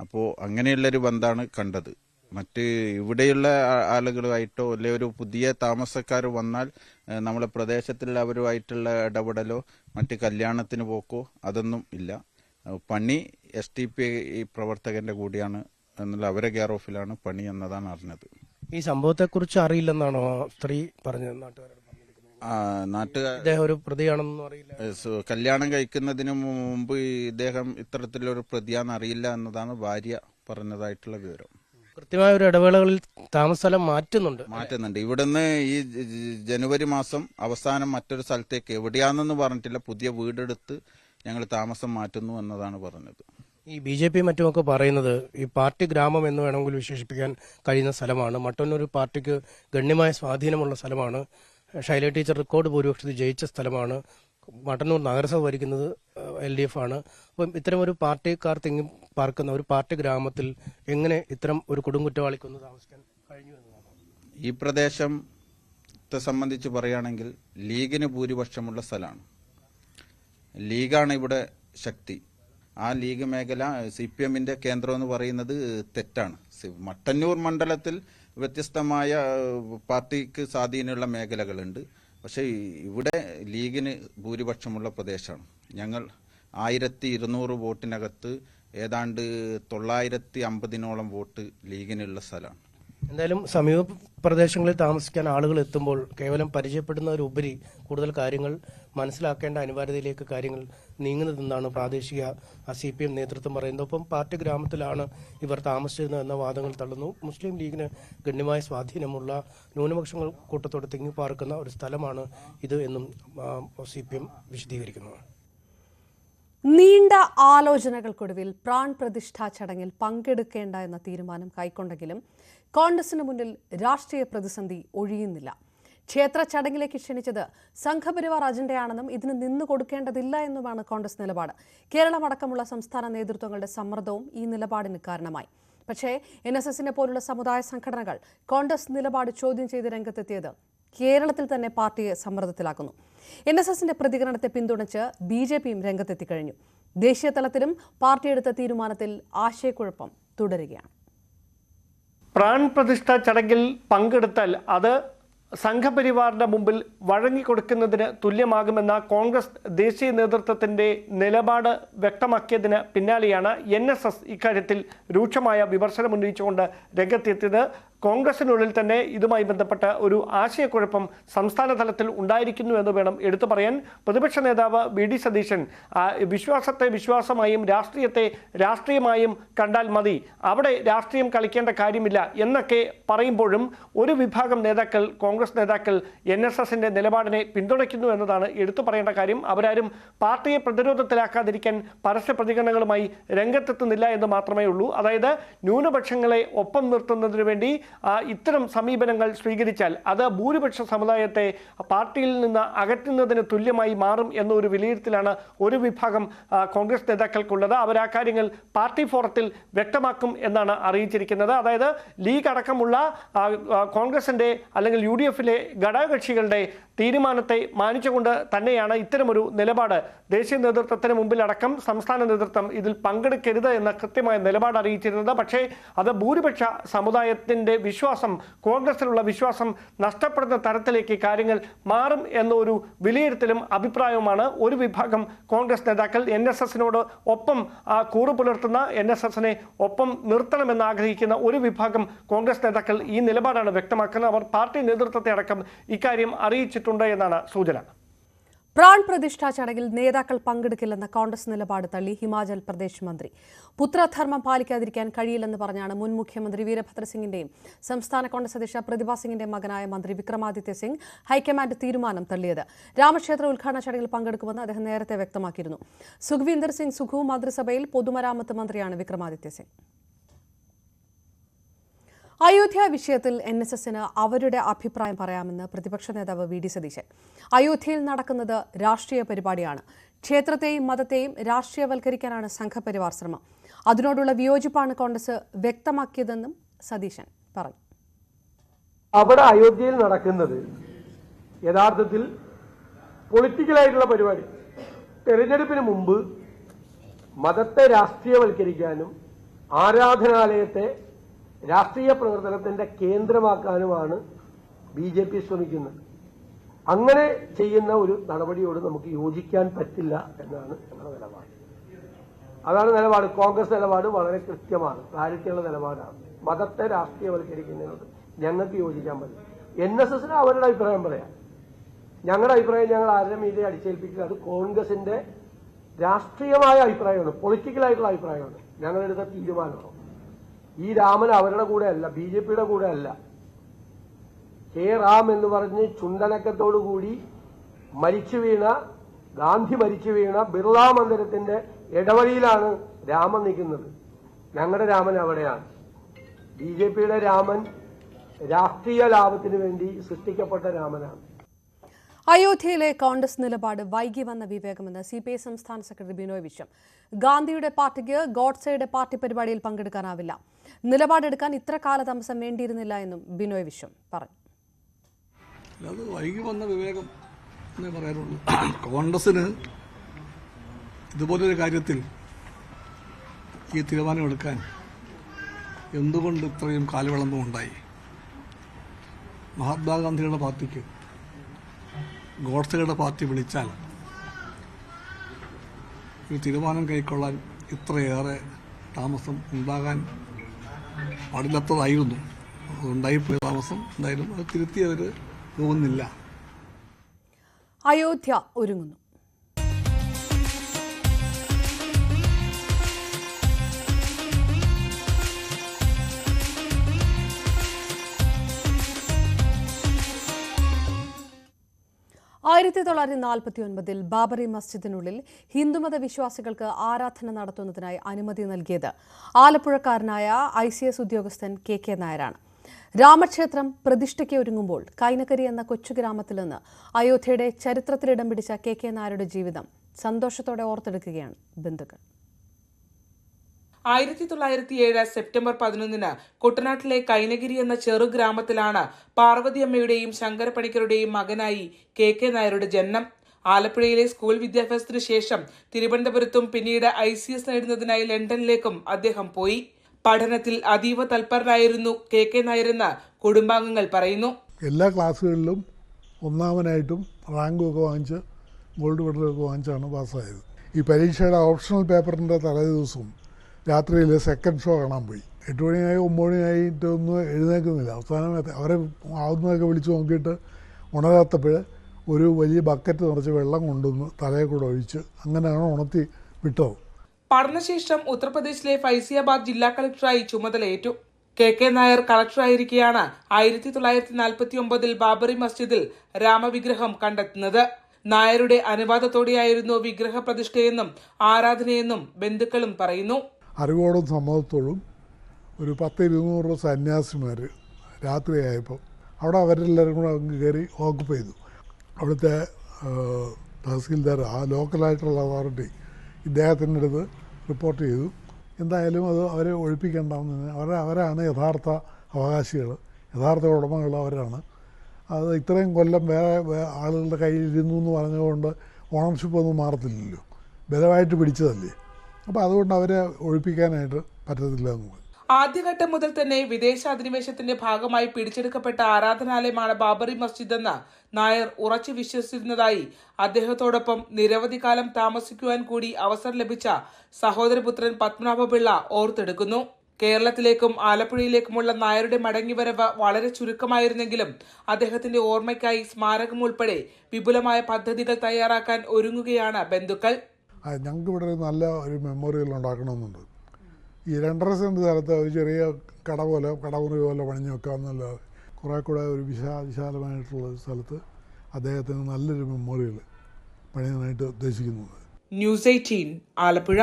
അപ്പോൾ അങ്ങനെയുള്ളൊരു ബന്ധമാണ് കണ്ടത്. മറ്റ് ഇവിടെയുള്ള ആളുകളുമായിട്ടോ അല്ലെ ഒരു പുതിയ താമസക്കാർ വന്നാൽ നമ്മളെ പ്രദേശത്തുള്ളവരുമായിട്ടുള്ള ഇടപെടലോ മറ്റ് കല്യാണത്തിന് പോക്കോ അതൊന്നും ഇല്ല. പണി SDP പ്രവർത്തകന്റെ കൂടിയാണ് എന്നുള്ള അവരെ കെയർ ഓഫിലാണ് പണി എന്നതാണ് അറിഞ്ഞത്. ഈ സംഭവത്തെക്കുറിച്ച് അറിയില്ലെന്നാണോ സ്ത്രീ പറഞ്ഞത്? നാട്ടുകാർ ഒരു പ്രതിയാണെന്നൊന്നും അറിയില്ല. കല്യാണം കഴിക്കുന്നതിന് മുമ്പ് ഇദ്ദേഹം ഇത്തരത്തിലൊരു പ്രതിയാണെന്ന് അറിയില്ല എന്നതാണ് ഭാര്യ പറഞ്ഞതായിട്ടുള്ള വിവരം. കൃത്യമായ ഒരു ഇടവേളകളിൽ താമസസ്ഥലം മാറ്റുന്നുണ്ട്. ഇവിടുന്ന് ഈ ജനുവരി മാസം അവസാനം മറ്റൊരു സ്ഥലത്തേക്ക് എവിടെയാണെന്ന് പറഞ്ഞിട്ടില്ല, പുതിയ വീടെടുത്ത് ഞങ്ങൾ താമസം മാറ്റുന്നു എന്നതാണ് പറഞ്ഞത്. ഈ BJP മറ്റുമൊക്കെ പറയുന്നത് ഈ പാർട്ടി ഗ്രാമം എന്ന് വേണമെങ്കിൽ വിശേഷിപ്പിക്കാൻ കഴിയുന്ന സ്ഥലമാണ്. മട്ടന്നൂർ പാർട്ടിക്ക് ഗണ്യമായ സ്വാധീനമുള്ള സ്ഥലമാണ്. ശൈല ടീച്ചർ റെക്കോർഡ് ഭൂരിപക്ഷത്തിൽ ജയിച്ച സ്ഥലമാണ്. മട്ടന്നൂർ നഗരസഭ ഭരിക്കുന്നത് LDF ആണ്. അപ്പം ഇത്തരം ഒരു പാർട്ടിക്കാർ തിങ്ങി പാർക്കുന്ന ഒരു പാർട്ടി ഗ്രാമത്തിൽ എങ്ങനെ ഇത്തരം ഒരു കൊടുങ്കുറ്റവാളിക്കൊന്ന് താമസിക്കാൻ കഴിഞ്ഞു എന്നതാണ്. ഈ പ്രദേശത്തെ സംബന്ധിച്ച് പറയുകയാണെങ്കിൽ ലീഗിന് ഭൂരിപക്ഷമുള്ള സ്ഥലമാണ്. ലീഗാണ് ഇവിടെ ശക്തി. ആ ലീഗ് മേഖല CPMന്റെ കേന്ദ്രം എന്ന് പറയുന്നത് തെറ്റാണ്. മട്ടന്നൂർ മണ്ഡലത്തിൽ വ്യത്യസ്തമായ പാർട്ടിക്ക് സ്വാധീനമുള്ള മേഖലകളുണ്ട്. പക്ഷേ ഇവിടെ ലീഗിന് ഭൂരിപക്ഷമുള്ള പ്രദേശമാണ്. ഞങ്ങൾ 1200 വോട്ടിനകത്ത് ഏതാണ്ട് 950-ഓളം വോട്ട് ലീഗിനുള്ള സ്ഥലമാണ്. എന്തായാലും സമീപ പ്രദേശങ്ങളിൽ താമസിക്കാൻ ആളുകൾ എത്തുമ്പോൾ കേവലം പരിചയപ്പെടുന്നതിലുപരി കൂടുതൽ കാര്യങ്ങൾ മനസ്സിലാക്കേണ്ട അനിവാര്യതയിലേക്ക് കാര്യങ്ങൾ നീങ്ങുന്നതെന്നാണ് പ്രാദേശിക CPM നേതൃത്വം പറയുന്നത്. ഒപ്പം പാർട്ടി ഗ്രാമത്തിലാണ് ഇവർ താമസിച്ചിരുന്നത് എന്ന വാദങ്ങൾ തള്ളുന്നു. മുസ്ലിം ലീഗിന് ഗണ്യമായ സ്വാധീനമുള്ള ന്യൂനപക്ഷങ്ങൾ കൂട്ടത്തോടെ തിങ്ങിപ്പാർക്കുന്ന ഒരു സ്ഥലമാണ് ഇത് എന്നും CPM വിശദീകരിക്കുന്നു. നീണ്ട ആലോചനകൾക്കൊടുവിൽ പ്രാൺ പ്രതിഷ്ഠാ ചടങ്ങിൽ പങ്കെടുക്കേണ്ട എന്ന തീരുമാനം കൈക്കൊണ്ടെങ്കിലും കോൺഗ്രസിന് മുന്നിൽ രാഷ്ട്രീയ പ്രതിസന്ധി ഒഴിയുന്നില്ല. ക്ഷേത്ര ചടങ്ങിലേക്ക് ക്ഷണിച്ചത് സംഘപരിവാർ അജണ്ടയാണെന്നും ഇതിന് നിന്നു കൊടുക്കേണ്ടതില്ല എന്നുമാണ് കോൺഗ്രസ് നിലപാട്. കേരളമടക്കമുള്ള സംസ്ഥാന നേതൃത്വങ്ങളുടെ സമ്മർദ്ദവും ഈ നിലപാടിന് കാരണമായി. പക്ഷേ NSSനെ പോലുള്ള സമുദായ സംഘടനകൾ കോൺഗ്രസ് നിലപാട് ചോദ്യം ചെയ്ത് രംഗത്തെത്തിയത് കേരളത്തിൽ തന്നെ പാർട്ടിയെ സമ്മർദ്ദത്തിലാക്കുന്നു. NSSന്റെ പ്രതികരണത്തെ പിന്തുണച്ച് BJPയും രംഗത്തെത്തിക്കഴിഞ്ഞു. ദേശീയ തലത്തിലും പാർട്ടിയെടുത്ത തീരുമാനത്തിൽ ആശയക്കുഴപ്പം തുടരുകയാണ്. പ്രാൺ പ്രതിഷ്ഠാ ചടങ്ങിൽ പങ്കെടുത്താൽ അത് സംഘപരിവാറിന്റെ മുമ്പിൽ വഴങ്ങിക്കൊടുക്കുന്നതിന് തുല്യമാകുമെന്ന കോൺഗ്രസ് ദേശീയ നേതൃത്വത്തിന്റെ നിലപാട് വ്യക്തമാക്കിയതിന് പിന്നാലെയാണ് NSS ഇക്കാര്യത്തിൽ രൂക്ഷമായ വിമർശനം ഉന്നയിച്ചുകൊണ്ട് രംഗത്തെത്തിയത്. കോൺഗ്രസിനുള്ളിൽ തന്നെ ഇതുമായി ബന്ധപ്പെട്ട ഒരു ആശയക്കുഴപ്പം സംസ്ഥാന തലത്തിൽ ഉണ്ടായിരിക്കുന്നു എന്ന് വേണം എടുത്തു പറയാൻ. പ്രതിപക്ഷ നേതാവ് VD സതീശൻ വിശ്വാസത്തെ വിശ്വാസമായും രാഷ്ട്രീയത്തെ രാഷ്ട്രീയമായും കണ്ടാൽ മതി, അവിടെ രാഷ്ട്രീയം കളിക്കേണ്ട കാര്യമില്ല എന്നൊക്കെ പറയുമ്പോഴും ഒരു വിഭാഗം നേതാക്കൾ, കോൺഗ്രസ് നേതാക്കൾ NSSന്റെ നിലപാടിനെ പിന്തുണയ്ക്കുന്നു എന്നതാണ് എടുത്തു പറയേണ്ട കാര്യം. അവരാരും പാർട്ടിയെ പ്രതിരോധത്തിലാക്കാതിരിക്കാൻ പരസ്യ പ്രതികരണങ്ങളുമായി രംഗത്തെത്തുന്നില്ല എന്ന് മാത്രമേ ഉള്ളൂ. അതായത് ന്യൂനപക്ഷങ്ങളെ ഒപ്പം നിർത്തുന്നതിന് വേണ്ടി ഇത്തരം സമീപനങ്ങൾ സ്വീകരിച്ചാൽ അത് ഭൂരിപക്ഷ സമുദായത്തെ പാർട്ടിയിൽ നിന്ന് അകറ്റുന്നതിന് തുല്യമായി മാറും എന്നൊരു വിലയിരുത്തലാണ് ഒരു വിഭാഗം കോൺഗ്രസ് നേതാക്കൾക്കുള്ളത്. അവർ ആ കാര്യങ്ങൾ പാർട്ടി ഫോറത്തിൽ വ്യക്തമാക്കും എന്നാണ് അറിയിച്ചിരിക്കുന്നത്. അതായത് ലീഗ് അടക്കമുള്ള കോൺഗ്രസിന്റെ അല്ലെങ്കിൽ UDFിലെ ഘടകകക്ഷികളുടെ തീരുമാനത്തെ മാനിച്ചുകൊണ്ട് തന്നെയാണ് ഇത്തരമൊരു നിലപാട് ദേശീയ നേതൃത്വത്തിന് മുമ്പിലടക്കം സംസ്ഥാന നേതൃത്വം ഇതിൽ പങ്കെടുക്കരുത് എന്ന കൃത്യമായ നിലപാട് അറിയിച്ചിരുന്നത്. പക്ഷേ അത് ഭൂരിപക്ഷ സമുദായത്തിന്റെ വിശ്വാസം, കോൺഗ്രസിലുള്ള വിശ്വാസം നഷ്ടപ്പെടുന്ന തരത്തിലേക്ക് കാര്യങ്ങൾ മാറും എന്നൊരു വിലയിരുത്തലും അഭിപ്രായവുമാണ് ഒരു വിഭാഗം കോൺഗ്രസ് നേതാക്കൾ NSSനോട് ഒപ്പം കൂറു പുലർത്തുന്ന, NSSനെ ഒപ്പം നിർത്തണമെന്ന് ആഗ്രഹിക്കുന്ന ഒരു വിഭാഗം കോൺഗ്രസ് നേതാക്കൾ ഈ നിലപാടാണ് വ്യക്തമാക്കുന്നത്. അവർ പാർട്ടി നേതൃത്വത്തെ അടക്കം ഇക്കാര്യം അറിയിച്ചിട്ടുണ്ട് എന്നാണ് സൂചന. പ്രാൺ പ്രതിഷ്ഠാ ചടങ്ങിൽ നേതാക്കൾ പങ്കെടുക്കില്ലെന്ന കോൺഗ്രസ് നിലപാട് തള്ളി ഹിമാചൽ പ്രദേശ് മന്ത്രി. പുത്രധർമ്മം പാലിക്കാതിരിക്കാൻ കഴിയില്ലെന്ന് പറഞ്ഞാണ് മുൻ മുഖ്യമന്ത്രി വീരഭദ്രസിംഗിന്റെയും സംസ്ഥാന കോൺഗ്രസ് അധ്യക്ഷ പ്രതിഭ സിംഗിന്റെയും മകനായ മന്ത്രി വിക്രമാദിത്യ സിംഗ് ഹൈക്കമാൻഡ് തീരുമാനം തള്ളിയത്. രാമക്ഷേത്ര ഉദ്ഘാടന ചടങ്ങിൽ പങ്കെടുക്കുമെന്ന് അദ്ദേഹം നേരത്തെ വ്യക്തമാക്കിയിരുന്നു. സുഖ്വീന്ദർ സിംഗ് സുഖു മന്ത്രിസഭയിൽ പൊതുമരാമത്ത് മന്ത്രിയാണ് വിക്രമാദിത്യ സിംഗ്. അയോധ്യ വിഷയത്തിൽ NSSന് അവരുടെ അഭിപ്രായം പറയാമെന്ന് പ്രതിപക്ഷ നേതാവ് VD സതീശൻ. അയോധ്യയിൽ നടക്കുന്നത് രാഷ്ട്രീയ പരിപാടിയാണ്. ക്ഷേത്രത്തെയും മതത്തെയും രാഷ്ട്രീയവൽക്കരിക്കാനാണ് സംഘപരിവാർ ശ്രമം. അതിനോടുള്ള വിയോജിപ്പാണ് കോൺഗ്രസ് വ്യക്തമാക്കിയതെന്നും സതീശൻ പറഞ്ഞു. അവിടെ അയോധ്യയിൽ നടക്കുന്നത് യഥാർത്ഥത്തിൽ പൊളിറ്റിക്കലായിട്ടുള്ള പരിപാടി. തെരഞ്ഞെടുപ്പിന് മുമ്പ് മതത്തെ രാഷ്ട്രീയവൽക്കരിക്കാനും ആരാധനാലയത്തെ രാഷ്ട്രീയ പ്രവർത്തനത്തിന്റെ കേന്ദ്രമാക്കാനുമാണ് BJP ശ്രമിക്കുന്നത്. അങ്ങനെ ചെയ്യുന്ന ഒരു നടപടിയോട് നമുക്ക് യോജിക്കാൻ പറ്റില്ല എന്നാണ് ഞങ്ങളുടെ നിലപാട്. അതാണ് നിലപാട്. കോൺഗ്രസ് നിലപാട് വളരെ കൃത്യമാണ്, ക്ലാരിറ്റിയുള്ള നിലപാടാണ്. മതത്തെ രാഷ്ട്രീയവൽക്കരിക്കുന്നതിനോട് ഞങ്ങൾക്ക് യോജിക്കാൻ പറ്റില്ല. NSSന് അവരുടെ അഭിപ്രായം പറയാം. ഞങ്ങളുടെ അഭിപ്രായം ഞങ്ങൾ ആരുടെ മീതെ അടിച്ചേൽപ്പിക്കുക. അത് കോൺഗ്രസിന്റെ രാഷ്ട്രീയമായ അഭിപ്രായമാണ്, പൊളിറ്റിക്കലായിട്ടുള്ള അഭിപ്രായമാണ്. ഞങ്ങളെടുത്ത തീരുമാനമാണ്. ഈ രാമൻ അവരുടെ കൂടെ അല്ല, BJPയുടെ കൂടെ അല്ല. K റാം എന്ന് പറഞ്ഞ് ചുണ്ടനക്കത്തോടുകൂടി മരിച്ചു വീണ, ഗാന്ധി മരിച്ചു വീണ ബിർള മന്ദിരത്തിന്റെ ഇടവഴിയിലാണ് രാമൻ നിൽക്കുന്നത്. ഞങ്ങളുടെ രാമൻ അവിടെയാണ്. BJPയുടെ രാമൻ രാഷ്ട്രീയ ലാഭത്തിന് വേണ്ടി സൃഷ്ടിക്കപ്പെട്ട രാമനാണ്. അയോധ്യയിലെ കോൺഗ്രസ് നിലപാട് വൈകി വന്ന വിവേകമെന്ന് CPI സംസ്ഥാന സെക്രട്ടറി ബിനോയ് വിശ്വം. ഗാന്ധിയുടെ പാർട്ടിക്ക് ഗോഡ്സെയുടെ പാർട്ടി പരിപാടിയിൽ പങ്കെടുക്കാനാവില്ല. നിലപാടെടുക്കാൻ ഇത്ര കാലതാമസം വേണ്ടിയിരുന്നില്ല എന്നും ബിനോയ് വിശ്വം പറഞ്ഞു. അത് വൈകി വന്ന വിവേകം എന്നേ പറയാനുള്ളൂ. കോൺഗ്രസിന് ഇതുപോലൊരു കാര്യത്തിൽ ഈ തീരുമാനമെടുക്കാൻ എന്തുകൊണ്ട് ഇത്രയും കാലവിളംബം ഉണ്ടായി? മഹാത്മാഗാന്ധിയുടെ പാർട്ടിക്ക് ഗോഡ്സെയുടെ പാർട്ടി വിളിച്ചാൽ ഒരു തീരുമാനം കൈക്കൊള്ളാൻ ഇത്രയേറെ താമസം ഉണ്ടാകാൻ പാടില്ലാത്തതായിരുന്നു. ഉണ്ടായിപ്പോയ താമസം എന്തായാലും അത് തിരുത്തി അവർ പോകുന്നില്ല. അയോധ്യ ഒരുങ്ങുന്നു. ആയിരത്തി 1949 ബാബറി മസ്ജിദിനുള്ളിൽ ഹിന്ദുമത വിശ്വാസികൾക്ക് ആരാധന നടത്തുന്നതിനായി അനുമതി നൽകിയത് ആലപ്പുഴക്കാരനായ ICS ഉദ്യോഗസ്ഥൻ KK നായരാണ്. രാമക്ഷേത്രം പ്രതിഷ്ഠയ്ക്ക് ഒരുങ്ങുമ്പോൾ കൈനകരി എന്ന കൊച്ചുഗ്രാമത്തിൽ നിന്ന് അയോധ്യയുടെ ചരിത്രത്തിലിടം പിടിച്ച KK നായരുടെ ജീവിതം സന്തോഷത്തോടെ ഓർത്തെടുക്കുകയാണ് ബന്ധുക്കൾ. 1907 സെപ്റ്റംബർ 11 കുട്ടനാട്ടിലെ കൈനഗിരി എന്ന ചെറു ഗ്രാമത്തിലാണ് പാർവതിയമ്മയുടെയും ശങ്കരപ്പണിക്കരുടെയും മകനായി KK നായരുടെ ജനനം. ആലപ്പുഴയിലെ സ്കൂൾ വിദ്യാഭ്യാസത്തിനു ശേഷം തിരുവനന്തപുരത്തും പിന്നീട് ICS നേടുന്നതിനായി ലണ്ടനിലേക്കും അദ്ദേഹം പോയി. പഠനത്തിൽ അതീവ തൽപരനായിരുന്നു KK നായരെന്ന് കുടുംബാംഗങ്ങൾ പറയുന്നു. എല്ലാ ക്ലാസ്സുകളിലും ഒന്നാമനായിട്ടും റാങ്കും ഒക്കെ വാങ്ങിച്ച് ഗോൾഡ് മെഡലൊക്കെ വാങ്ങിച്ചാണ് പാസ്സായത്. ഈ പരീക്ഷയുടെ ഓപ്ഷണൽ പേപ്പറിൻ്റെ തലേ ദിവസവും രാത്രിയിൽ സെക്കൻഡ് ഷോ കാണാൻ പോയി. 8 മണിയായി 9 മണിയായിട്ടൊന്നും എഴുന്നേൽക്കുന്നില്ല. അവസാനം അവരെ ആവുന്നതൊക്കെ വിളിച്ച് നോക്കിയിട്ട് ഉണരാത്തപ്പോൾ ഒരു വലിയ ബക്കറ്റ് നിറച്ച് വെള്ളം കൊണ്ടുവന്ന് തലയിൽ കൂടെ ഒഴിച്ച് അങ്ങനെയാണ് ഉണർത്തി വിട്ടത്. പഠനശേഷം ഉത്തർപ്രദേശിലെ ഫൈസിയാബാദ് ജില്ലാ കളക്ടറായി ചുമതലയേറ്റു. KK നായർ കളക്ടറായിരിക്കെയാണ് 1949 ബാബറി മസ്ജിദിൽ രാമവിഗ്രഹം കണ്ടെത്തുന്നത്. നായരുടെ അനുവാദത്തോടെയായിരുന്നു വിഗ്രഹ പ്രതിഷ്ഠയെന്നും ആരാധനയെന്നും ബന്ധുക്കളും പറയുന്നു. അറിവോടും സമ്മതത്തോടും ഒരു 10-200 സന്യാസിമാർ രാത്രിയായപ്പോൾ അവിടെ അവരെല്ലാവരും കൂടെ അങ്ങ് കയറി ഓക്കുപ്പൈ ചെയ്തു. അവിടുത്തെ തഹസീൽദാർ, ആ ലോക്കലായിട്ടുള്ള അതോറിറ്റി ഇദ്ദേഹത്തിൻ്റെ അടുത്ത് റിപ്പോർട്ട് ചെയ്തു. എന്തായാലും അത് അവരെ ഒഴിപ്പിക്കേണ്ടാവുന്ന അവരാണ് യഥാർത്ഥ അവകാശികൾ, യഥാർത്ഥ ഉടമകൾ അവരാണ്. അത് ഇത്രയും കൊല്ലം വേറെ ആളുകളുടെ കയ്യിലിരുന്നു എന്ന് പറഞ്ഞുകൊണ്ട് ഓണർഷിപ്പ് ഒന്നും മാറത്തില്ലല്ലോ, ബലമായിട്ട് പിടിച്ചതല്ലേ. അപ്പോൾ അതുകൊണ്ട് അവരെ ഒഴിപ്പിക്കാനായിട്ട് പറ്റത്തില്ല എന്ന് പറഞ്ഞു. ആദ്യഘട്ടം മുതൽ തന്നെ വിദേശ അധിനിവേശത്തിന്റെ ഭാഗമായി പിടിച്ചെടുക്കപ്പെട്ട ആരാധനാലയമാണ് ബാബറി മസ്ജിദ് എന്ന് നായർ ഉറച്ചു വിശ്വസിച്ചിരുന്നതായി അദ്ദേഹത്തോടൊപ്പം നിരവധി കാലം താമസിക്കുവാൻ കൂടി അവസരം ലഭിച്ച സഹോദരപുത്രൻ പത്മനാഭപിള്ള ഓർത്തെടുക്കുന്നു. കേരളത്തിലേക്കും ആലപ്പുഴയിലേക്കുമുള്ള നായരുടെ മടങ്ങിവരവ് വളരെ ചുരുക്കമായിരുന്നെങ്കിലും അദ്ദേഹത്തിന്റെ ഓർമ്മയ്ക്കായി സ്മാരകം ഉൾപ്പെടെ വിപുലമായ പദ്ധതികൾ തയ്യാറാക്കാൻ ഒരുങ്ങുകയാണ് ബന്ധുക്കൾ. ഞങ്ങൾക്ക് ഇവിടെ നല്ല ഒരു മെമ്മോറിയൽ ഉണ്ടാക്കണമെന്നുണ്ട്. ഈ 2.5 സെൻറ്റ് സ്ഥലത്ത് ഒരു ചെറിയ കടമുറി പോലെ പണിഞ്ഞു വെക്കാമെന്നല്ലാതെ കുറേ കൂടെ ഒരു വിശാലമായിട്ടുള്ള സ്ഥലത്ത് അദ്ദേഹത്തിന് നല്ലൊരു മെമ്മോറിയൽ പണിയാനായിട്ട് ഉദ്ദേശിക്കുന്നത്. ന്യൂസ് 18 ആലപ്പുഴ.